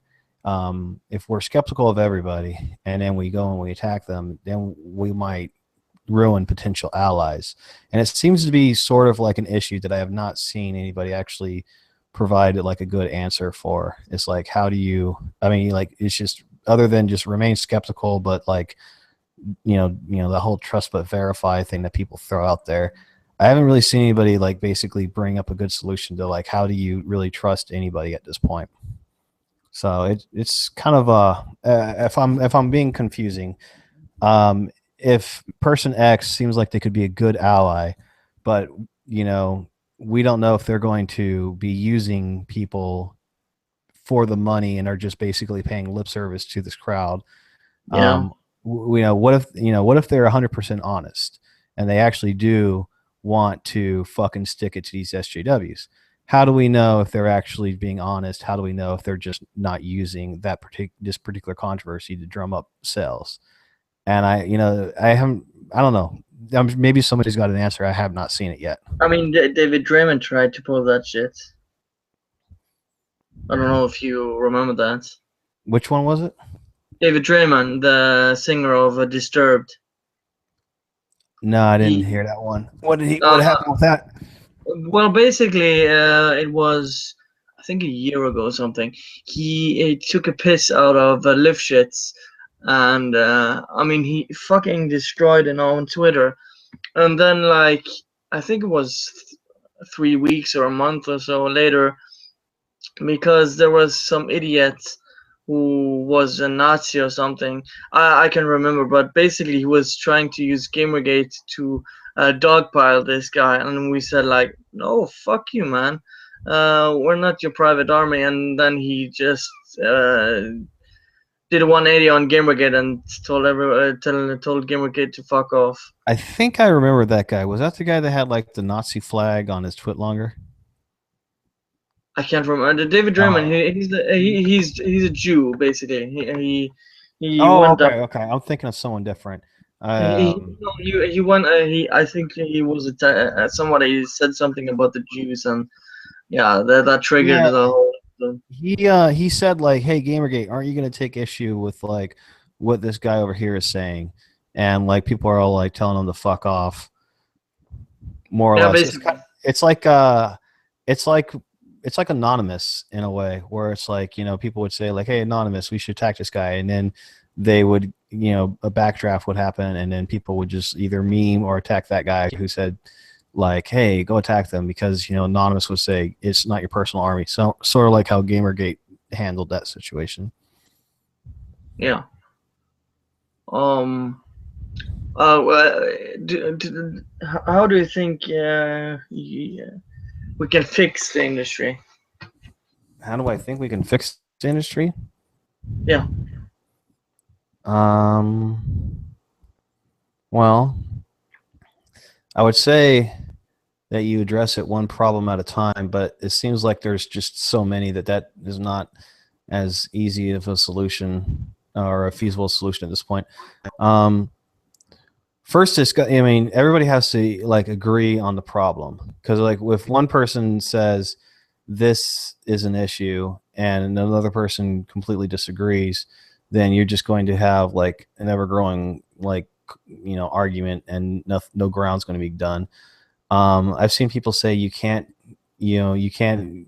if we're skeptical of everybody and then we go and we attack them, then we might ruin potential allies. And it seems to be sort of like an issue that I have not seen anybody actually provide like a good answer for. It's like, how do you, I mean, like, it's just, other than just remain skeptical, but like, the whole trust but verify thing that people throw out there. I haven't really seen anybody like basically bring up a good solution to like, how do you really trust anybody at this point? So it's kind of if I'm being confusing, if person X seems like they could be a good ally, but you know we don't know if they're going to be using people for the money and are just basically paying lip service to this crowd. Yeah. What if they're 100% honest and they actually do want to fucking stick it to these SJWs? How do we know if they're actually being honest? How do we know if they're just not using this particular controversy to drum up sales? And I don't know. Maybe somebody's got an answer. I have not seen it yet. I mean, David Draymond tried to pull that shit. I don't know if you remember that. Which one was it? David Draymond, the singer of Disturbed. No, I didn't He hear that one. What uh, happened with that? well, basically, it was I think a year ago or something. He took a piss out of Lifshitz, and I mean he fucking destroyed it on Twitter. And then like I think it was 3 weeks or a month or so later, because there was some idiot who was a Nazi or something. I can remember, but basically he was trying to use Gamergate to dogpile this guy, and we said like, no, fuck you, man. we're not your private army, and then he just did a 180 on Gamergate and told Gamergate to fuck off. I think I remember that guy. Was that the guy that had like the Nazi flag on his footlonger? I can't remember. David Draymond. Oh. He's a Jew basically. He Oh, went up. okay, okay. I'm thinking of someone different. No, he went. He I think he was somebody said something about the Jews, and yeah, that triggered Yeah, the whole. he said like, "Hey, Gamergate, aren't you going to take issue with like what this guy over here is saying?" And like people are all like telling him to fuck off, more or Yeah, less. basically. It's like it's like it's like anonymous in a way where it's like, you know, people would say like, "Hey, anonymous, we should attack this guy," and then they would, you know, a backdraft would happen, and then people would just either meme or attack that guy who said like, "Hey, go attack them," because, you know, anonymous would say it's not your personal army. So sort of like how Gamergate handled that situation. Yeah. Um. Well, how do you think we can fix the industry? How do I think we can fix the industry? Yeah. Well, I would say that you address it one problem at a time, but it seems like there's just so many that that is not as easy of a solution or a feasible solution at this point. Um, First, it's got, I mean, everybody has to like agree on the problem, because like if one person says this is an issue and another person completely disagrees, then you're just going to have like an ever growing like, you know, argument, and no ground's going to be done. I've seen people say you can't, you know, you can't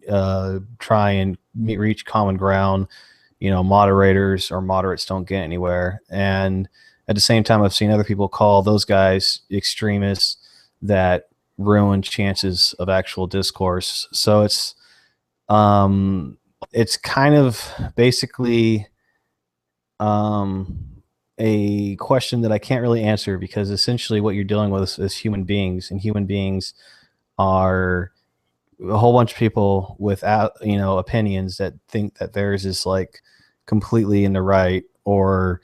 try and reach common ground. You know, moderators or moderates don't get anywhere. And at the same time, I've seen other people call those guys extremists that ruin chances of actual discourse. So it's kind of basically um, a question that I can't really answer, because essentially what you're dealing with is human beings, and human beings are a whole bunch of people without, you know, opinions that think that theirs is like completely in the right, or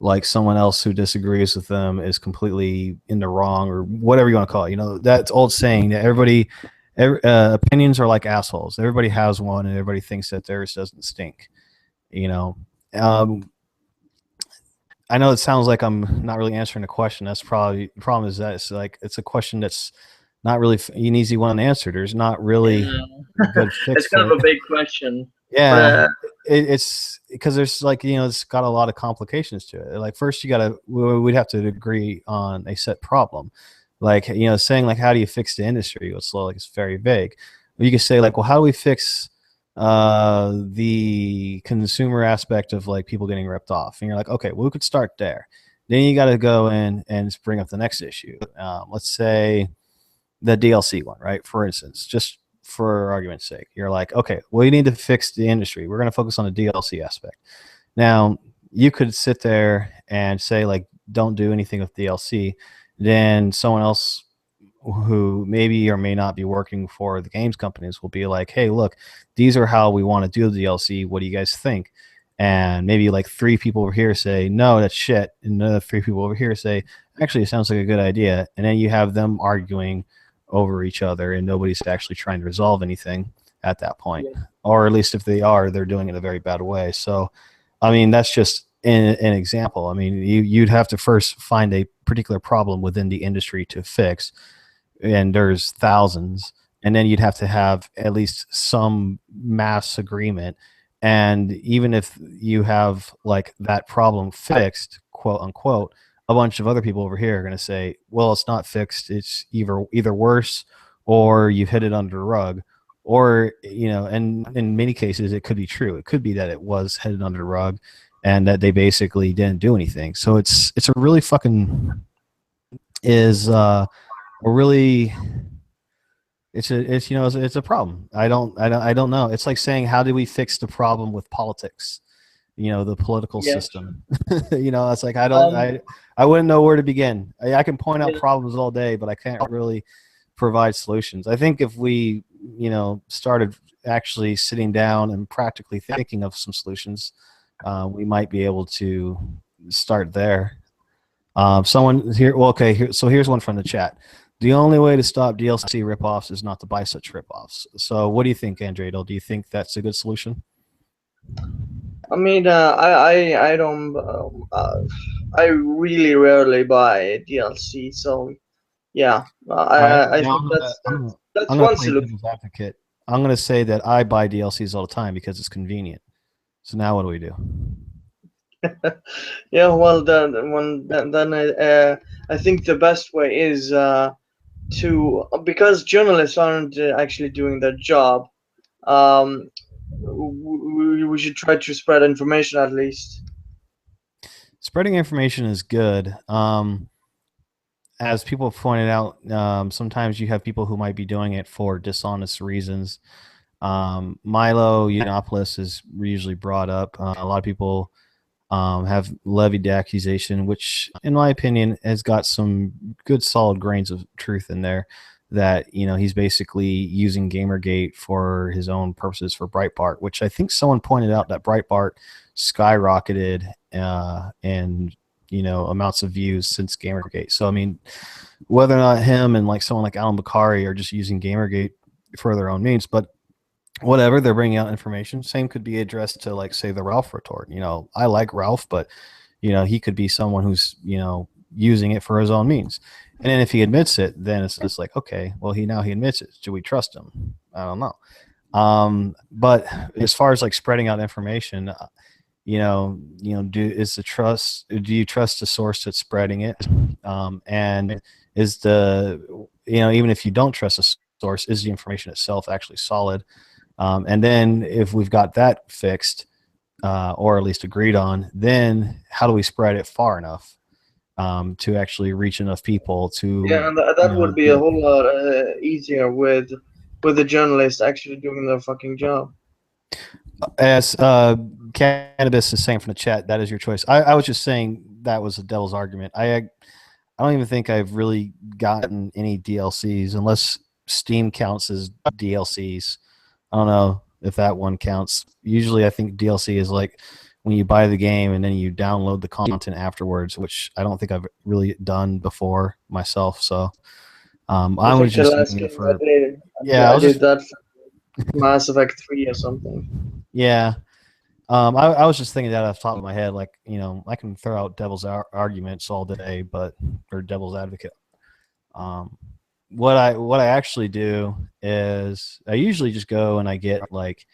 like someone else who disagrees with them is completely in the wrong, or whatever you want to call it. You know, that's old saying that opinions are like assholes. Everybody has one, and everybody thinks that theirs doesn't stink. You know, um, I know it sounds like I'm not really answering the question. That's probably the problem, is that it's like it's a question that's not really an easy one to answer. There's not really Yeah. a good fix It's kind for of it. a big question, but Yeah, it's because there's like, you know, it's got a lot of complications to it. Like first, we'd have to agree on a set problem. Like, you know, saying like how do you fix the industry? It's like it's very vague. You could say like, well, how do we fix the consumer aspect of like people getting ripped off? And you're like, okay, well, we could start there. Then you got to go in and bring up the next issue. Let's say the DLC one, right? For instance, just for argument's sake, you're like, okay, we need to fix the industry. We're going to focus on the DLC aspect. Now, you could sit there and say, like, don't do anything with DLC. Then someone else who maybe or may not be working for the games companies will be like, hey, look, these are how we want to do the DLC. What do you guys think? And maybe like three people over here say, no, that's shit. And another three people over here say, actually, it sounds like a good idea. And then you have them arguing over each other, and nobody's actually trying to resolve anything at that point. yeah, Or at least if they are, they're doing it in a very bad way. So, I mean, that's just an example. I mean, you'd have to first find a particular problem within the industry to fix, and there's thousands, and then you'd have to have at least some mass agreement. And even if you have like that problem fixed, quote unquote, a bunch of other people over here are going to say, well, it's not fixed, it's either worse, or you've hit it under the rug. Or, you know, and in many cases it could be true. It could be that it was headed under the rug and that they basically didn't do anything. So it's a really fucking is a really it's you know, it's a problem. I don't know. It's like saying, how do we fix the problem with politics? You know, the political yeah. system. You know, it's like I don't Um, I wouldn't know where to begin. I can point out yeah, problems all day, but I can't really provide solutions. I think if we started actually sitting down and practically thinking of some solutions, we might be able to start there. Someone here, well, okay, so here's one from the chat. The only way to stop DLC ripoffs is not to buy such ripoffs. So what do you think, Andredo? Do you think that's a good solution? I mean, I don't, I really rarely buy DLC, so yeah, All right. I Now think that's I'm gonna one play solution. devil's advocate. I'm gonna say that I buy DLCs all the time because it's convenient. So now what do we do? Yeah, well, then I think the best way is to, because journalists aren't actually doing their job. Um, we should try to spread information at least. Spreading information is good. As people have pointed out, sometimes you have people who might be doing it for dishonest reasons. Milo Yiannopoulos is usually brought up. A lot of people have levied the accusation, which, in my opinion, has got some good, solid grains of truth in there. That he's basically using GamerGate for his own purposes for Breitbart, which I think someone pointed out that Breitbart skyrocketed and amounts of views since GamerGate. So I mean, whether or not him and like someone like Alan Bakari are just using GamerGate for their own means, but whatever, they're bringing out information. Same could be addressed to, like, say, the Ralph retort. I like Ralph, but he could be someone who's using it for his own means. And then if he admits it, then it's just like, okay, well, he admits it. Do we trust him? I don't know. But as far as like spreading out information, do you trust the source that's spreading it? And is even if you don't trust the source, is the information itself actually solid? And then if we've got that fixed, or at least agreed on, then how do we spread it far enough to actually reach enough people Yeah, to, and that would be a get, whole lot easier with the journalists actually doing their fucking job. as Cannabis is saying from the chat, that is your choice. I was just saying that was a devil's argument. I don't even think I've really gotten any DLCs unless Steam counts as DLCs. I don't know if that one counts. Usually, I think DLC is like when you buy the game and then you download the content afterwards, which I don't think I've really done before myself. So I I was think the just last using it game I for, did, yeah, I I was did just, that for Mass Effect 3 or something. yeah. I was just thinking that off the top of my head, like, I can throw out devil's arguments all day, or devil's advocate. Um, what I actually do is I usually just go and I get like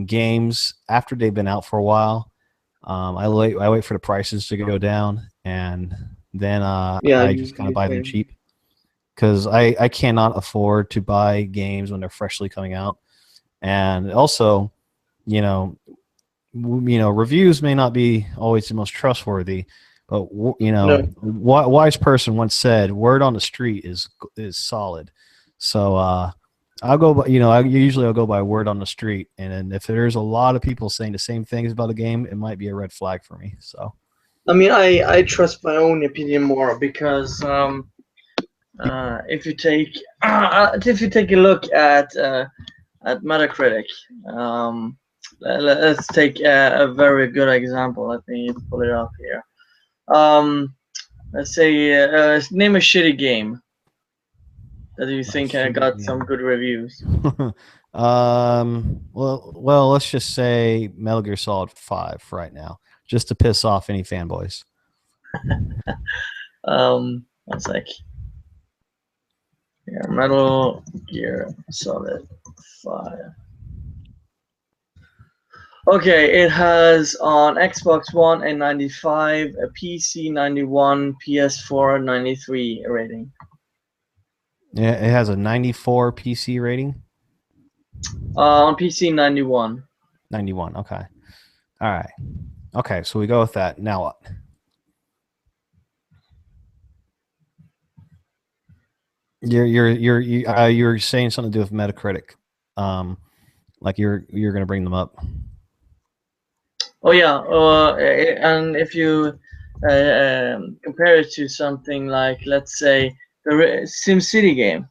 games after they've been out for a while. I wait for the prices to go down, and then Yeah, I just kind of buy them same. cheap because I cannot afford to buy games when they're freshly coming out. And also, you know, reviews may not be always the most trustworthy, but No, wise person once said, "Word on the street is solid." So I'll go by, I'll go by word on the street, and then if there's a lot of people saying the same things about a game, it might be a red flag for me. So I mean, I trust my own opinion more because if you take a look at Metacritic, let's take a very good example. Let me pull it up here. Let's say name a shitty game that you think got some good reviews. well, let's just say Metal Gear Solid 5 right now, just to piss off any fanboys. One sec. Yeah, Metal Gear Solid 5. Okay, it has on Xbox One a 95, a PC 91, PS4 93 rating. Yeah, it has a 94 PC rating. On PC 91. 91. Okay. All right. Okay, so we go with that. Now what? You're saying something to do with Metacritic, like you're going to bring them up. Oh yeah, and if you compare it to something like, let's say, the SimCity game.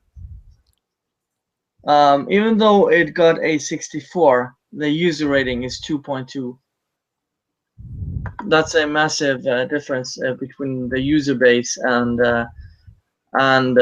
Even though it got a 64, the user rating is 2.2. That's a massive difference between the user base and and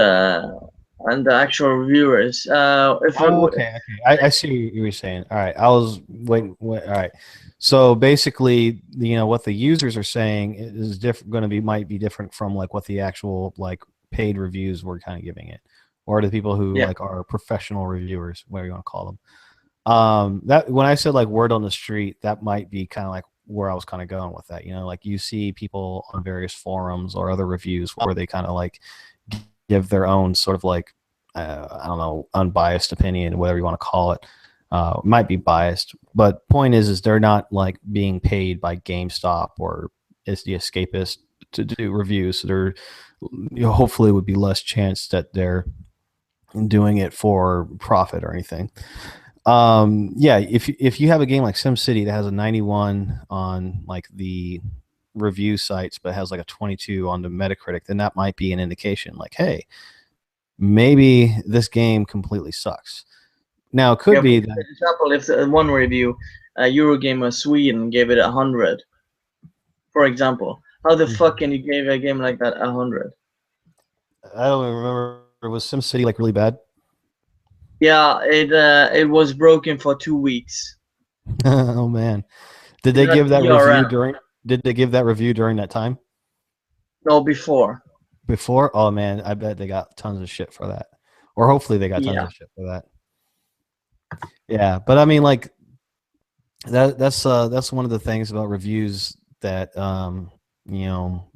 the actual reviewers. If it, Oh, okay, okay. I see what you were saying. All right, I was waiting. All right, so basically, what the users are saying is different. Going to be might be different from like what the actual like paid reviews were kind of giving it, or the people who yeah, like are professional reviewers, whatever you want to call them. That when I said like word on the street, that might be kind of like where I was kind of going with that. Like you see people on various forums or other reviews where they kind of like give their own sort of like I don't know, unbiased opinion, whatever you want to call it. Might be biased, but point is they're not like being paid by GameStop or is the Escapist to do reviews. So they're hopefully would be less chance that they're doing it for profit or anything. Yeah, if you have a game like SimCity that has a 91 on like the review sites but has like a 22 on the Metacritic, then that might be an indication like, hey, maybe this game completely sucks. Now it could yeah. be But that for example, if one review, Eurogamer Sweden gave it 100, for example, how the fuck can you give a game like that 100? I don't even remember. Was SimCity like really bad? Yeah, it was broken for 2 weeks. Oh man, did It they had give that review DRM. during? Did they give that review during that time? No, before. Before? Oh man, I bet they got tons of shit for that, or hopefully they got tons Yeah. of shit for that. Yeah, but I mean, like that's one of the things about reviews that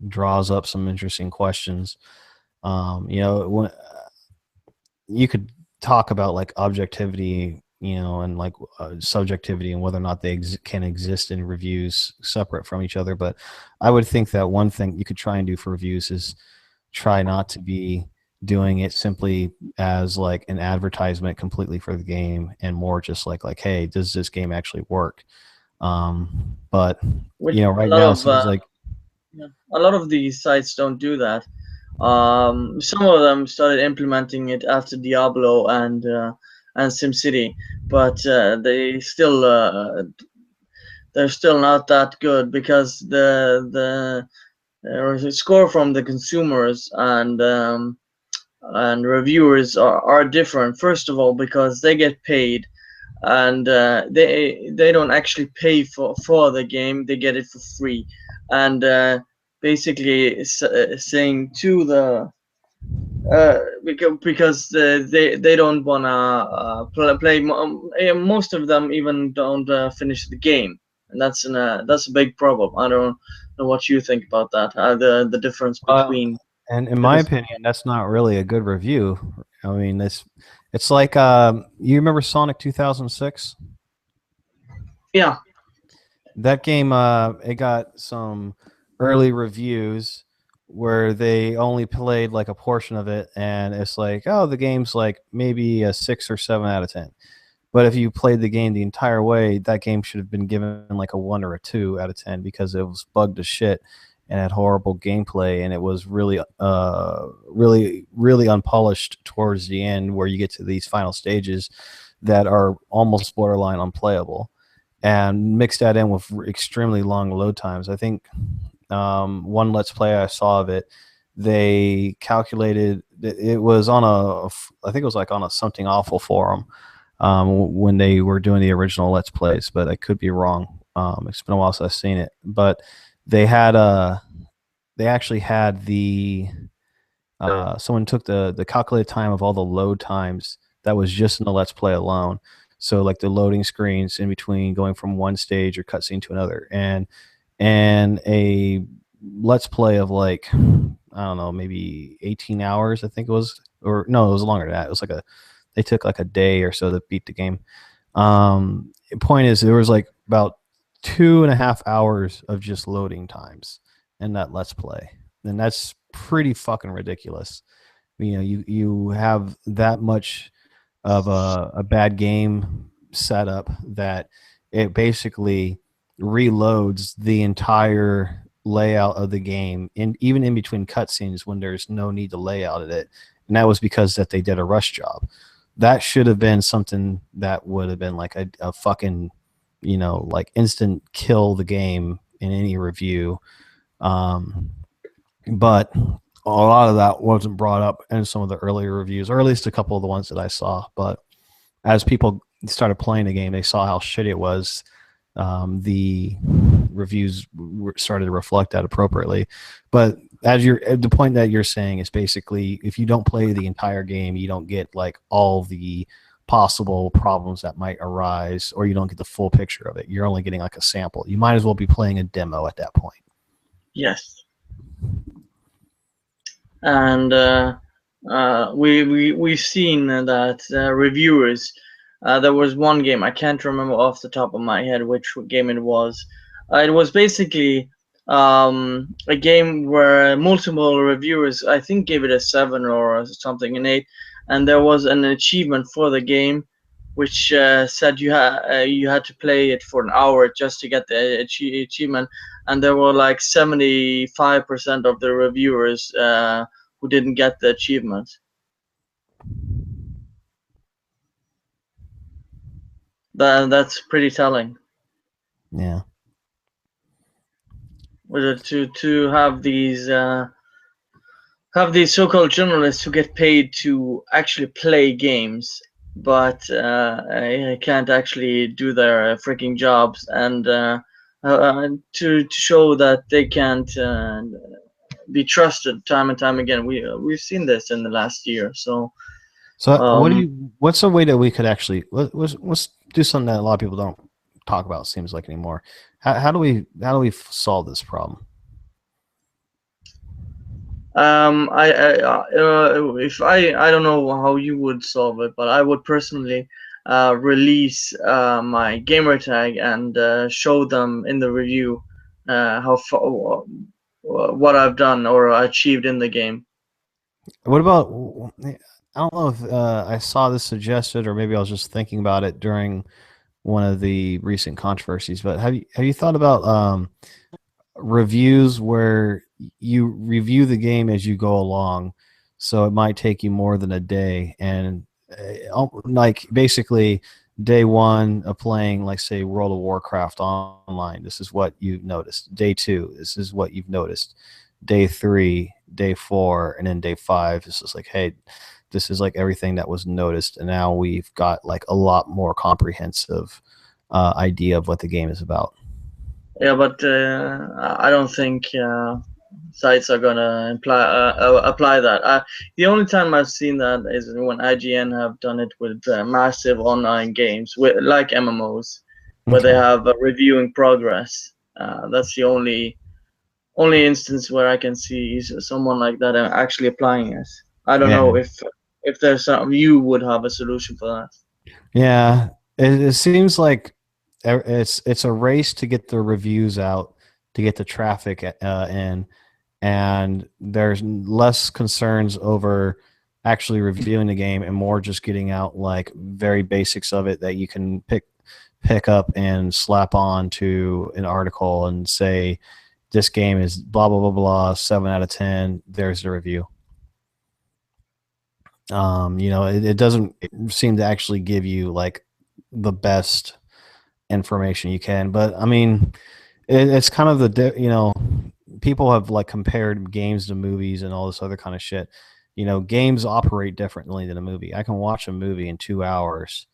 draws up some interesting questions. When you could talk about like objectivity, and like subjectivity and whether or not they can exist in reviews separate from each other. But I would think that one thing you could try and do for reviews is try not to be doing it simply as like an advertisement completely for the game and more just like hey, does this game actually work? But Which a right lot now it of seems like yeah, a lot of these sites don't do that. Some of them started implementing it after Diablo and SimCity, but they're still not that good because the score from the consumers and reviewers are different. First of all, because they get paid and they don't actually pay for the game; they get it for free, and basically saying to the because they don't wanna play. Most of them even don't finish the game, and that's a big problem. I don't know what you think about that. The difference well, between and in the my opinion, that's not really a good review. I mean, it's like you remember Sonic 2006? yeah. That game, it got some early reviews where they only played like a portion of it, and it's like, oh, the game's like maybe a 6 or 7 out of 10. But if you played the game the entire way, that game should have been given like a 1 or a 2 out of 10 because it was bugged as shit and had horrible gameplay, and it was really unpolished towards the end, where you get to these final stages that are almost borderline unplayable, and mix that in with extremely long load times. I think one Let's Play I saw of it, they calculated it was on I think it was like on a Something Awful forum when they were doing the original Let's Plays, but I could be wrong. It's been a while since I've seen it, but they had they actually had the someone took the calculated time of all the load times that was just in the Let's Play alone. So like the loading screens in between going from one stage or cutscene to another, and a Let's Play of like I don't know, maybe 18 hours I think it was, or no, it was longer than that. It was like they took like a day or so to beat the game. The point is there was like about 2.5 hours of just loading times in that Let's Play, and that's pretty fucking ridiculous. You have that much of a bad game setup that it basically reloads the entire layout of the game, even in between cutscenes when there's no need to lay out it, and that was because that they did a rush job. that should have been something that would have been like a fucking, like instant kill the game in any review. Um, but a lot of that wasn't brought up in some of the earlier reviews, or at least a couple of the ones that I saw. But as people started playing the game, they saw how shitty it was. The reviews started to reflect that appropriately. But as the point that you're saying is basically, if you don't play the entire game, you don't get like all the possible problems that might arise, or you don't get the full picture of it. You're only getting like a sample. You might as well be playing a demo at that point. Yes. And we've seen that reviewers. There was one game, I can't remember off the top of my head which game it was. It was basically a game where multiple reviewers, I think, gave it a 7 or something, an 8, and there was an achievement for the game which said you had to play it for an hour just to get the achievement, and there were like 75% of the reviewers who didn't get the achievement. That's pretty telling. Yeah. To have these so-called journalists who get paid to actually play games, but I can't actually do their freaking jobs, and to show that they can't be trusted time and time again. We've seen this in the last year. So what's a way that we could actually let's do something that a lot of people don't talk about, seems like, anymore. How do we solve this problem? If I don't know how you would solve it, but I would personally release my gamer tag and show them in the review what I've done or achieved in the game. What about, I don't know if I saw this suggested, or maybe I was just thinking about it during one of the recent controversies, but have you thought about reviews where you review the game as you go along, so it might take you more than a day, and like basically day one of playing, like say World of Warcraft online, this is what you've noticed. Day two, this is what you've noticed. Day three, day four, and then day five, this is like, hey, this is like everything that was noticed, and now we've got like a lot more comprehensive idea of what the game is about. Yeah, but I don't think sites are gonna apply that. The only time I've seen that is when IGN have done it with massive online games, like MMOs, where they have reviewing progress. That's the only instance where I can see someone like that actually applying it. I don't know if there's some, you would have a solution for that. Yeah, it seems like it's a race to get the reviews out, to get the traffic in, and there's less concerns over actually reviewing the game and more just getting out like very basics of it that you can pick up and slap on to an article and say, this game is blah blah blah blah, 7 out of 10. There's the review. It doesn't seem to actually give you like the best information you can, but I mean, it's kind of people have like compared games to movies and all this other kind of shit. Games operate differently than a movie. I can watch a movie in 2 hours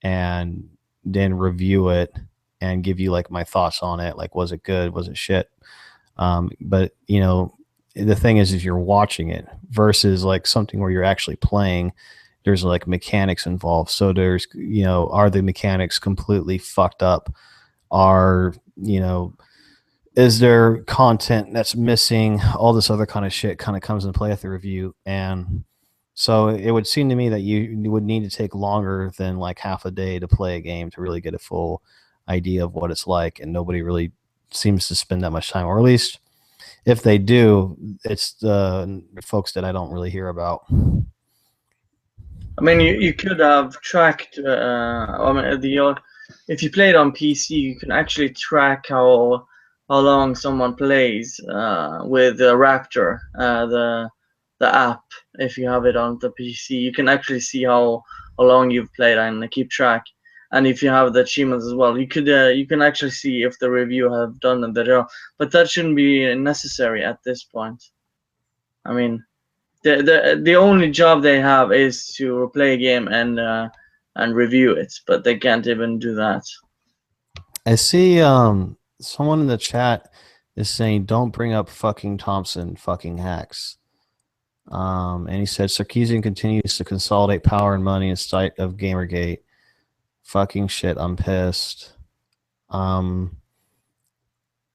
and then review it and give you like my thoughts on it, like, was it good, was it shit? But the thing is, if you're watching it versus like something where you're actually playing, there's like mechanics involved. So there's, are the mechanics completely fucked up? Is there content that's missing? All this other kind of shit kind of comes into play at the review. And so it would seem to me that you would need to take longer than like half a day to play a game to really get a full idea of what it's like. And nobody really seems to spend that much time, or at least if they do, it's the folks that I don't really hear about. I mean, you could have tracked. If you play it on PC, you can actually track how long someone plays with Raptor, the the app. If you have it on the PC, you can actually see how long you've played and keep track. And if you have the achievements as well, you can actually see if the review have done the job. But that shouldn't be necessary at this point. I mean, the only job they have is to play a game and review it, but they can't even do that. I see someone in the chat is saying don't bring up fucking Thompson fucking hacks. And he said Sarkeesian continues to consolidate power and money in sight of Gamergate. Fucking shit, I'm pissed.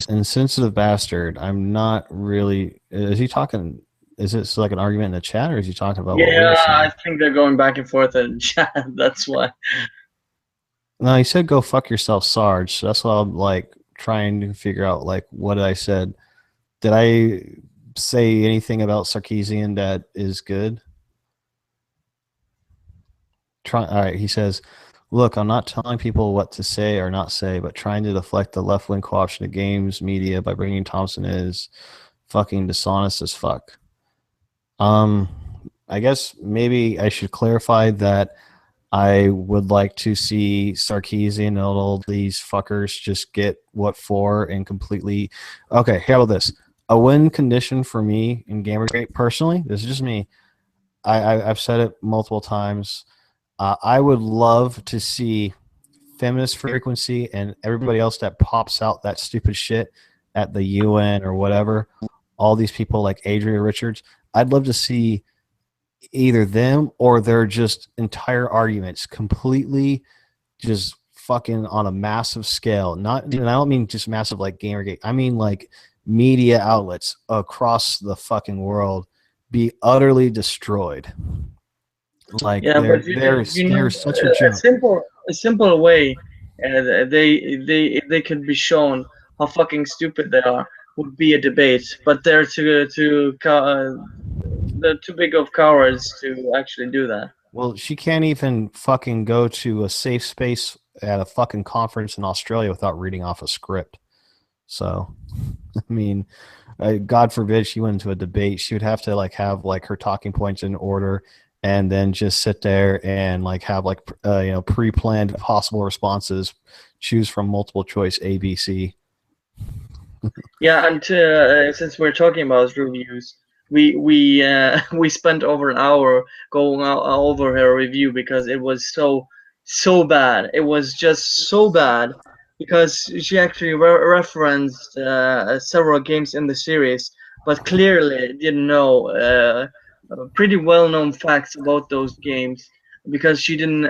Insensitive bastard. I'm not really. Is he talking? Is it like an argument in the chat, or is he talking about what we were Yeah, I saying? think they're going back and forth in chat. That's why. No, he said go fuck yourself, Sarge. So that's why I'm like trying to figure out like what I said. Did I say anything about Sarkeesian that is good? All right, he says, look, I'm not telling people what to say or not say, but trying to deflect the left-wing co-option of games media by bringing Thompson is fucking dishonest as fuck. I guess maybe I should clarify that I would like to see Sarkeesian and all these fuckers just get what for and completely. Okay, how about this? A win condition for me in Gamergate personally, this is just me. I've said it multiple times. I would love to see feminist frequency and everybody else that pops out that stupid shit at the UN or whatever. All these people like Adria Richards. I'd love to see either them or their just entire arguments completely just fucking on a massive scale. Not, and I don't mean just massive like Gamergate. I mean like media outlets across the fucking world be utterly destroyed. Like Yeah, but they're such a joke. a simple way they could be shown how fucking stupid they are would be a debate, but they're too big of cowards to actually do that. Well, she can't even fucking go to a safe space at a fucking conference in Australia without reading off a script. So, I mean, God forbid she went into a debate. She would have to like have like her talking points in order, and then just sit there and like have like pre-planned possible responses, choose from multiple choice A, B, C. Yeah, and since we're talking about reviews, we spent over an hour going over her review because it was so bad. It was just so bad because she actually referenced several games in the series, but clearly didn't know pretty well-known facts about those games because she didn't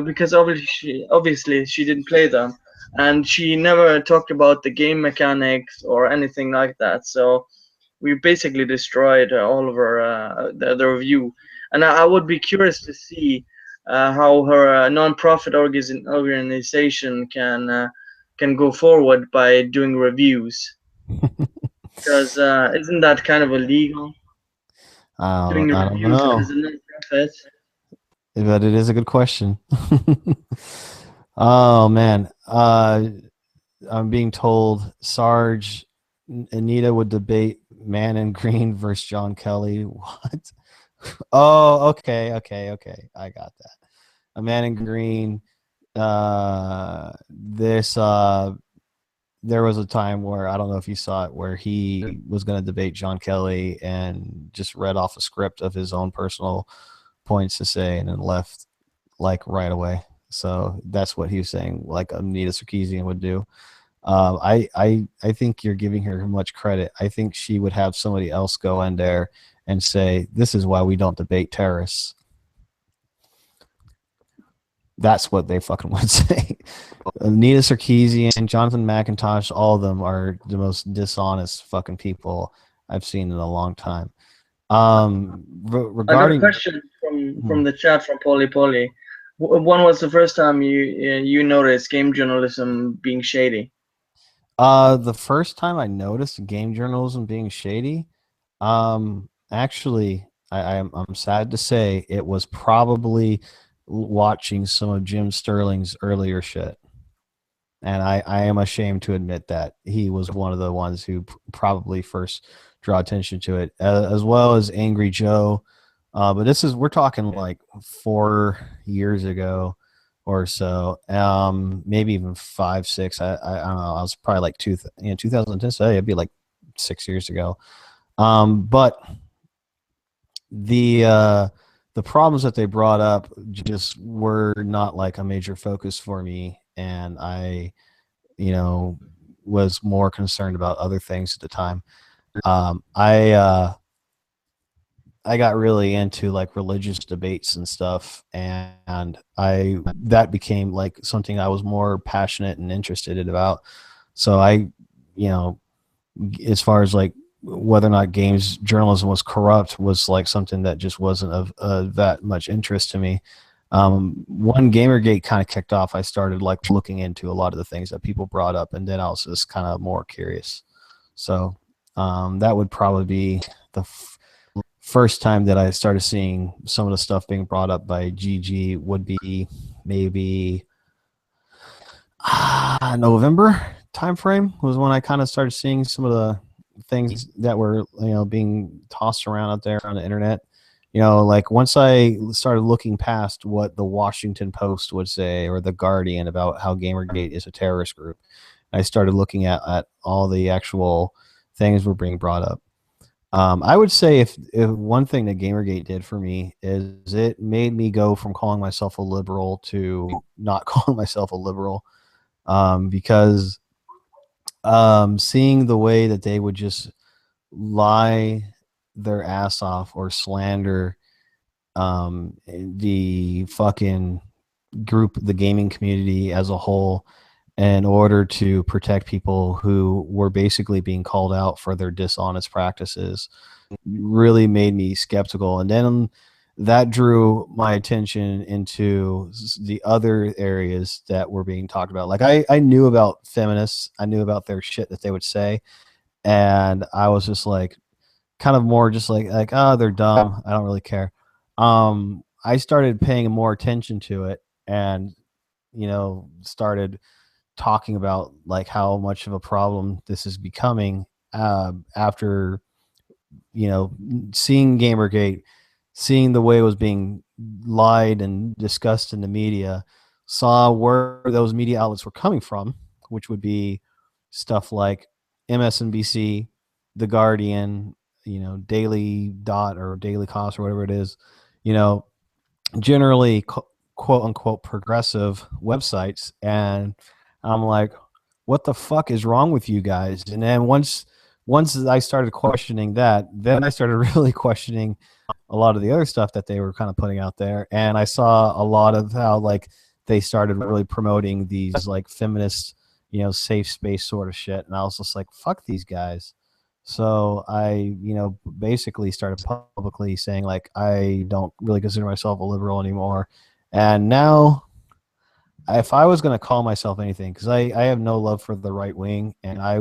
because obviously she didn't play them, and she never talked about the game mechanics or anything like that. So we basically destroyed all of her the review, and I would be curious to see how her non-profit organization can go forward by doing reviews, because isn't that kind of illegal, doing I don't reviews know, as a non-profit? but it is a good question. Oh man, I'm being told Sarge Anita would debate Man in Green versus John Kelly. What? Oh, okay. I got that. A Man in Green. This there was a time where I don't know if you saw it where he was going to debate John Kelly and just read off a script of his own personal points to say and then left like right away. So that's what he was saying, like Anita Sarkeesian would do. I think you're giving her much credit. I think she would have somebody else go in there and say, "This is why we don't debate terrorists." That's what they fucking would say. Anita Sarkeesian, Jonathan McIntosh, all of them are the most dishonest fucking people I've seen in a long time. I got a Regarding, question from the chat from Polly Polly. When was the first time you noticed game journalism being shady? the first time I noticed game journalism being shady, actually, I'm sad to say it was probably watching some of Jim Sterling's earlier shit. and I am ashamed to admit that he was one of the ones who probably first draw attention to it, as well as Angry Joe. But we're talking like 4 years ago or so, maybe even 5, 6. I don't know. I was probably like 2010. So it'd be like 6 years ago. But the uh, the problems that they brought up just were not like a major focus for me, and I, you know, was more concerned about other things at the time. Um, I uh, I got really into like religious debates and stuff, and I that became like something I was more passionate and interested in about. So you know, as far as like whether or not games journalism was corrupt was like something that just wasn't of that much interest to me. When Gamergate kind of kicked off, I started like looking into a lot of the things that people brought up, and then I was just kind of more curious. So that would probably be the first time that I started seeing some of the stuff being brought up by GG would be maybe November timeframe was when I kind of started seeing some of the things that were being tossed around out there on the internet. Like once I started looking past what the Washington Post would say or the Guardian about how Gamergate is a terrorist group, I started looking at all the actual things were being brought up. I would say if one thing that Gamergate did for me is it made me go from calling myself a liberal to not calling myself a liberal, because seeing the way that they would just lie their ass off or slander the fucking group, the gaming community as a whole, in order to protect people who were basically being called out for their dishonest practices, really made me skeptical. And then that drew my attention into the other areas that were being talked about. Like I knew about feminists, I knew about their shit that they would say, and I was just like kind of more just like oh, they're dumb, I don't really care. I started paying more attention to it, and started talking about like how much of a problem this is becoming, after seeing Gamergate, seeing the way it was being lied and discussed in the media, saw where those media outlets were coming from, which would be stuff like MSNBC, The Guardian, Daily Dot or Daily Cost or whatever it is, you know, generally quote unquote progressive websites. And I'm like, what the fuck is wrong with you guys? And then once I started questioning that, then I started really questioning a lot of the other stuff that they were kind of putting out there. And I saw a lot of how like they started really promoting these like feminist, safe space sort of shit. And I was just like, fuck these guys. So I, basically started publicly saying like I don't really consider myself a liberal anymore. And now, if I was going to call myself anything, because I have no love for the right wing, and I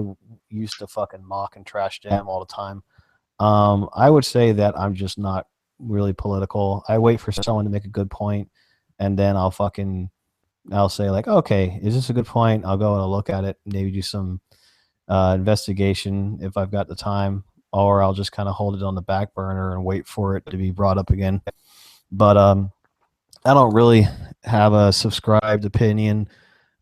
used to fucking mock and trash them all the time. I would say that I'm just not really political. I wait for someone to make a good point, and then I'll say like, okay, is this a good point? I'll go and I'll look at it, maybe do some investigation if I've got the time, or I'll just kind of hold it on the back burner and wait for it to be brought up again. But I don't really have a subscribed opinion.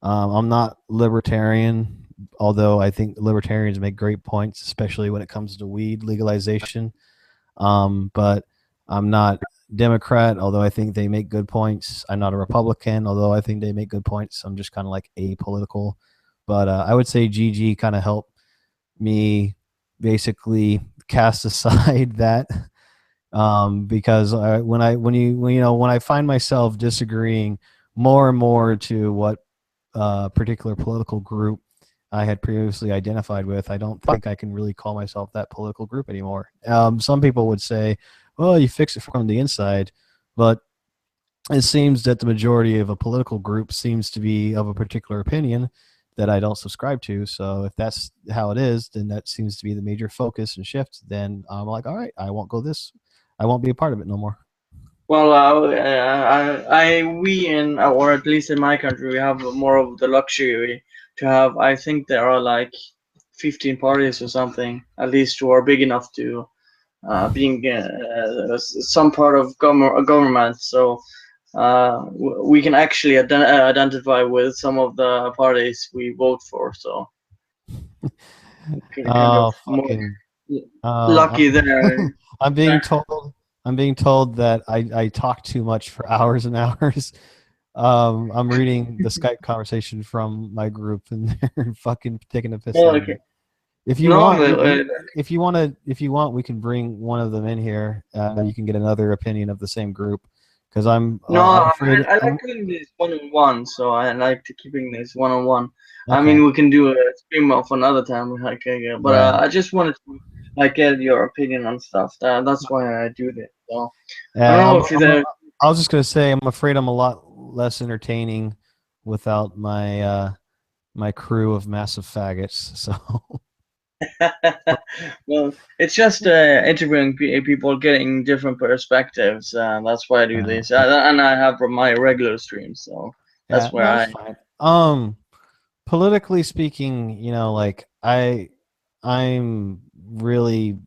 I'm not libertarian, although I think libertarians make great points, especially when it comes to weed legalization. But I'm not Democrat, although I think they make good points. I'm not a Republican, although I think they make good points. I'm just kind of like apolitical. But I would say GG kind of helped me basically cast aside that, because when I find myself disagreeing more and more to what particular political group I had previously identified with, I don't think I can really call myself that political group anymore. Some people would say, well, you fix it from the inside, but it seems that the majority of a political group seems to be of a particular opinion that I don't subscribe to. So if that's how it is, then that seems to be the major focus and shift. Then I'm like, all right, I won't go this. I won't be a part of it no more. Well, we in, or at least in my country, we have more of the luxury to have. I think there are like 15 parties or something, at least, who are big enough to being some part of government. So we can actually identify with some of the parties we vote for. So kind of Oh, more fucking. lucky I'm, there. I'm being told. I'm being told that I talk too much for hours and hours. I'm reading the Skype conversation from my group, and they're fucking taking a piss Well, out of okay. me. If you No, want, if you want to, if you want, we can bring one of them in here. You can get another opinion of the same group, because no, I'm afraid. I like doing this one on one, so I like to keeping this one on one. I Okay. mean, we can do a stream off another time, like, yeah, but Yeah. I just wanted to like get your opinion on stuff. That's why I do this. So I don't Yeah. know if you there. I was just gonna say, I'm afraid I'm a lot less entertaining without my crew of massive faggots. So Well, it's just interviewing people, getting different perspectives. That's why I do uh, this, and I have my regular streams, so yeah, that's where no, that's I. fine. Politically speaking, like I'm really,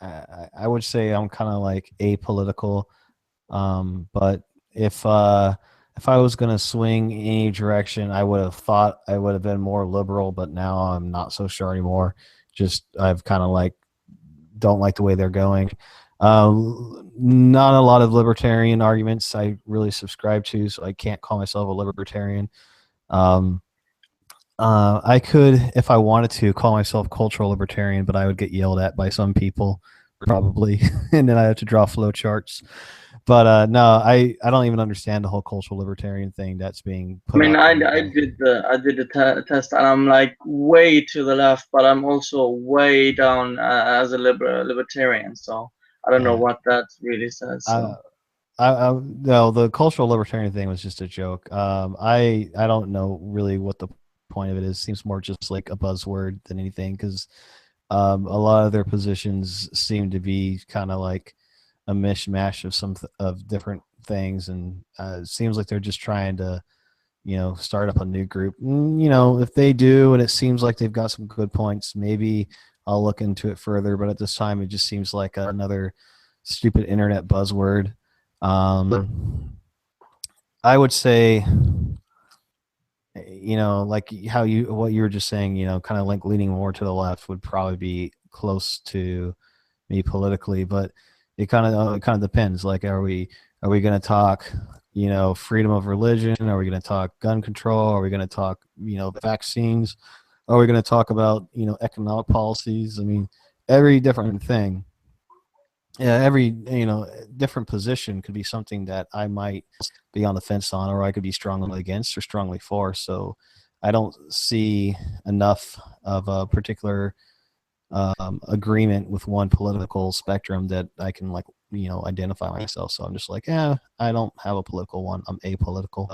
I would say I'm kind of like apolitical. But if uh, if I was gonna swing any direction, I would have thought I would have been more liberal, but now I'm not so sure anymore. Just I've kind of like don't like the way they're going. Not a lot of libertarian arguments I really subscribe to, so I can't call myself a libertarian. Um, I could, if I wanted to, call myself cultural libertarian, but I would get yelled at by some people probably, and then I have to draw flow charts. But no, I don't even understand the whole cultural libertarian thing that's being I put mean, out there. I did the test, and I'm like way to the left, but I'm also way down as a libertarian. So I don't know Yeah. what that really says. Uh, So no, the cultural libertarian thing was just a joke. I don't know really what the point of it is. Seems more just like a buzzword than anything, because a lot of their positions seem to be kind of like a mishmash of of different things, and it seems like they're just trying to start up a new group. If they do, and it seems like they've got some good points, maybe I'll look into it further. But at this time, it just seems like another stupid internet buzzword. I would say, like how what you were just saying, kind of like leaning more to the left would probably be close to me politically, but it kind of depends. Like, are we going to talk, freedom of religion? Are we going to talk gun control? Are we going to talk, vaccines? Are we going to talk about, economic policies? I mean, every different thing, yeah, every different position could be something that I might be on the fence on, or I could be strongly against or strongly for. So I don't see enough of a particular agreement with one political spectrum that I can like identify myself. So I'm just like, yeah, I don't have a political one. I'm apolitical.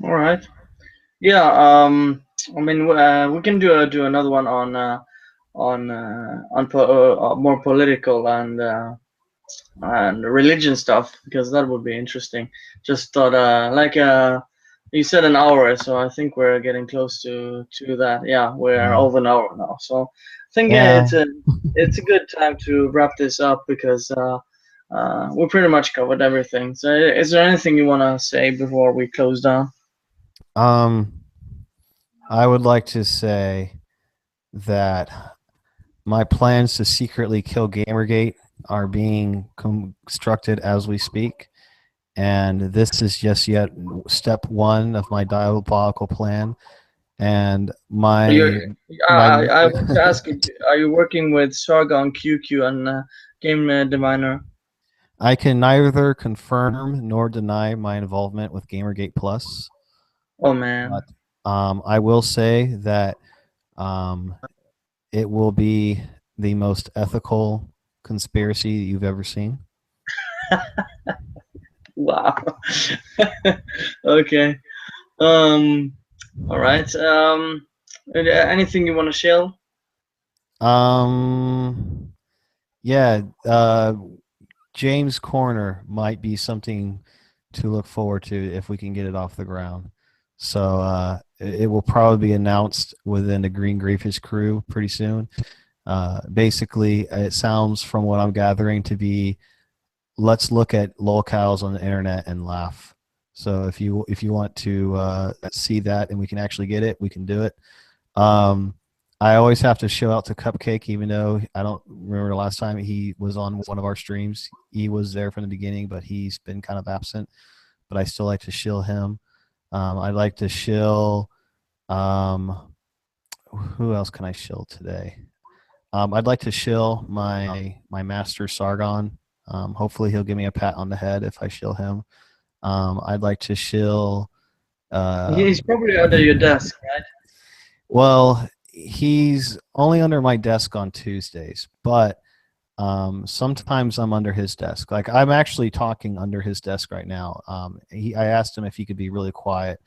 all right, yeah. I mean, we can do another one on more political and religion stuff, because that would be interesting. Just thought you said an hour, so I think we're getting close to that. Yeah, we're Yeah. over an hour now, so I think Yeah. it's a good time to wrap this up, because we pretty much covered everything. So is there anything you want to say before we close down? Um, I would like to say that my plans to secretly kill Gamergate are being constructed as we speak. And this is just yet step one of my diabolical plan. And You're, my I want to ask you, are you working with Sarge on QQ and Game Diviner? I can neither confirm nor deny my involvement with Gamergate Plus, Oh man. but I will say that um, it will be the most ethical conspiracy you've ever seen. Wow. Okay. Um. All right. Anything you want to share? Um, yeah, James Corner might be something to look forward to if we can get it off the ground. So it will probably be announced within the Green Griefish crew pretty soon. Basically, it sounds from what I'm gathering to be, let's look at lolcows on the internet and laugh. So if you want to see that and we can actually get it, we can do it. Um, I always have to show out to Cupcake, even though I don't remember the last time he was on one of our streams. He was there from the beginning, but he's been kind of absent. But I still like to shill him. I'd like to shill. Um, who else can I shill today? I'd like to shill my master Sargon. Hopefully he'll give me a pat on the head if I shill him. I'd like to shill. He's Um, probably under your desk, right? well, he's only under my desk on Tuesdays, but sometimes I'm under his desk. Like I'm actually talking under his desk right now. I asked him if he could be really quiet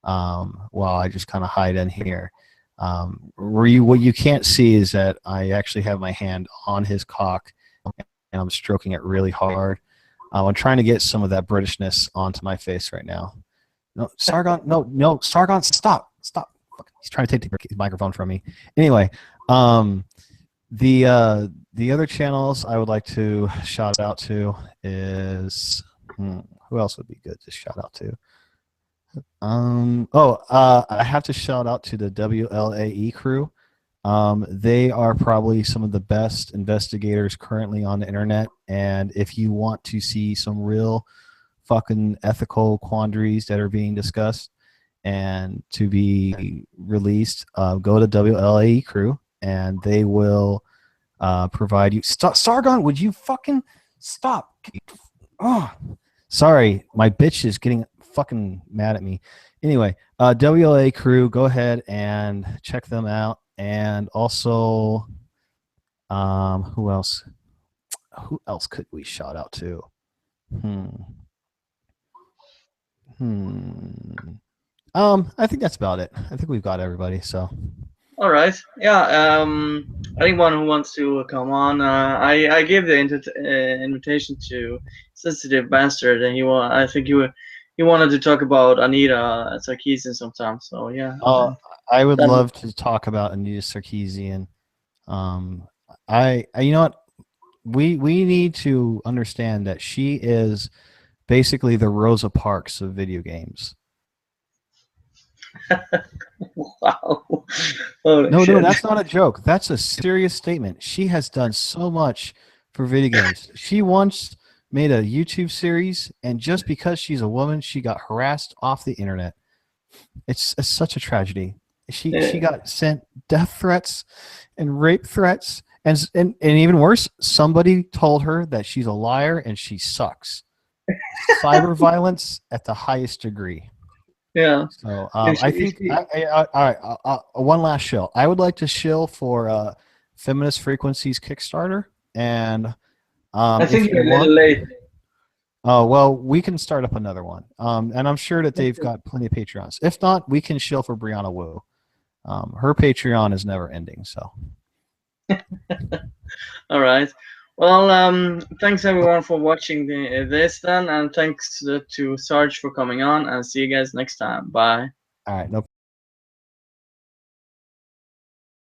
while I just kind of hide in here. What you can't see is that I actually have my hand on his cock and I'm stroking it really hard. I'm trying to get some of that Britishness onto my face right now. No, Sargon, no, Sargon, stop. He's trying to take the microphone from me. Anyway, the other channels I would like to shout out to is who else would be good to shout out to? I have to shout out to the WLAE crew. They are probably some of the best investigators currently on the internet, and if you want to see some real fucking ethical quandaries that are being discussed and to be released, go to WLAE crew, and they will provide you. Sargon, would you fucking stop? Oh, sorry, my bitch is getting fucking mad at me. Anyway, WLA crew, go ahead and check them out. And also, who else? Who else could we shout out to? I think that's about it. I think we've got everybody. So. All right. Yeah. Anyone who wants to come on, I gave the invitation to Sensitive Bastard, and I think he wanted to talk about Anita Sarkeesian sometime. So yeah. I would love to talk about Anita Sarkeesian. You know what? We need to understand that she is basically the Rosa Parks of video games. Wow. No, that's not a joke. That's a serious statement. She has done so much for video games. She once made a YouTube series, and just because she's a woman, she got harassed off the internet. It's such a tragedy. She got sent death threats and rape threats, and even worse, somebody told her that she's a liar and she sucks. Cyber violence at the highest degree. Yeah. So I think all right. One last shill. I would like to shill for Feminist Frequencies Kickstarter, and I think you're a little late. Oh well, we can start up another one, and I'm sure that they've got plenty of Patreons. If not, we can shill for Brianna Wu. Her Patreon is never ending. So. All right. Well, thanks everyone for watching this then, and thanks to Sarge for coming on, and see you guys next time. Bye. All right. No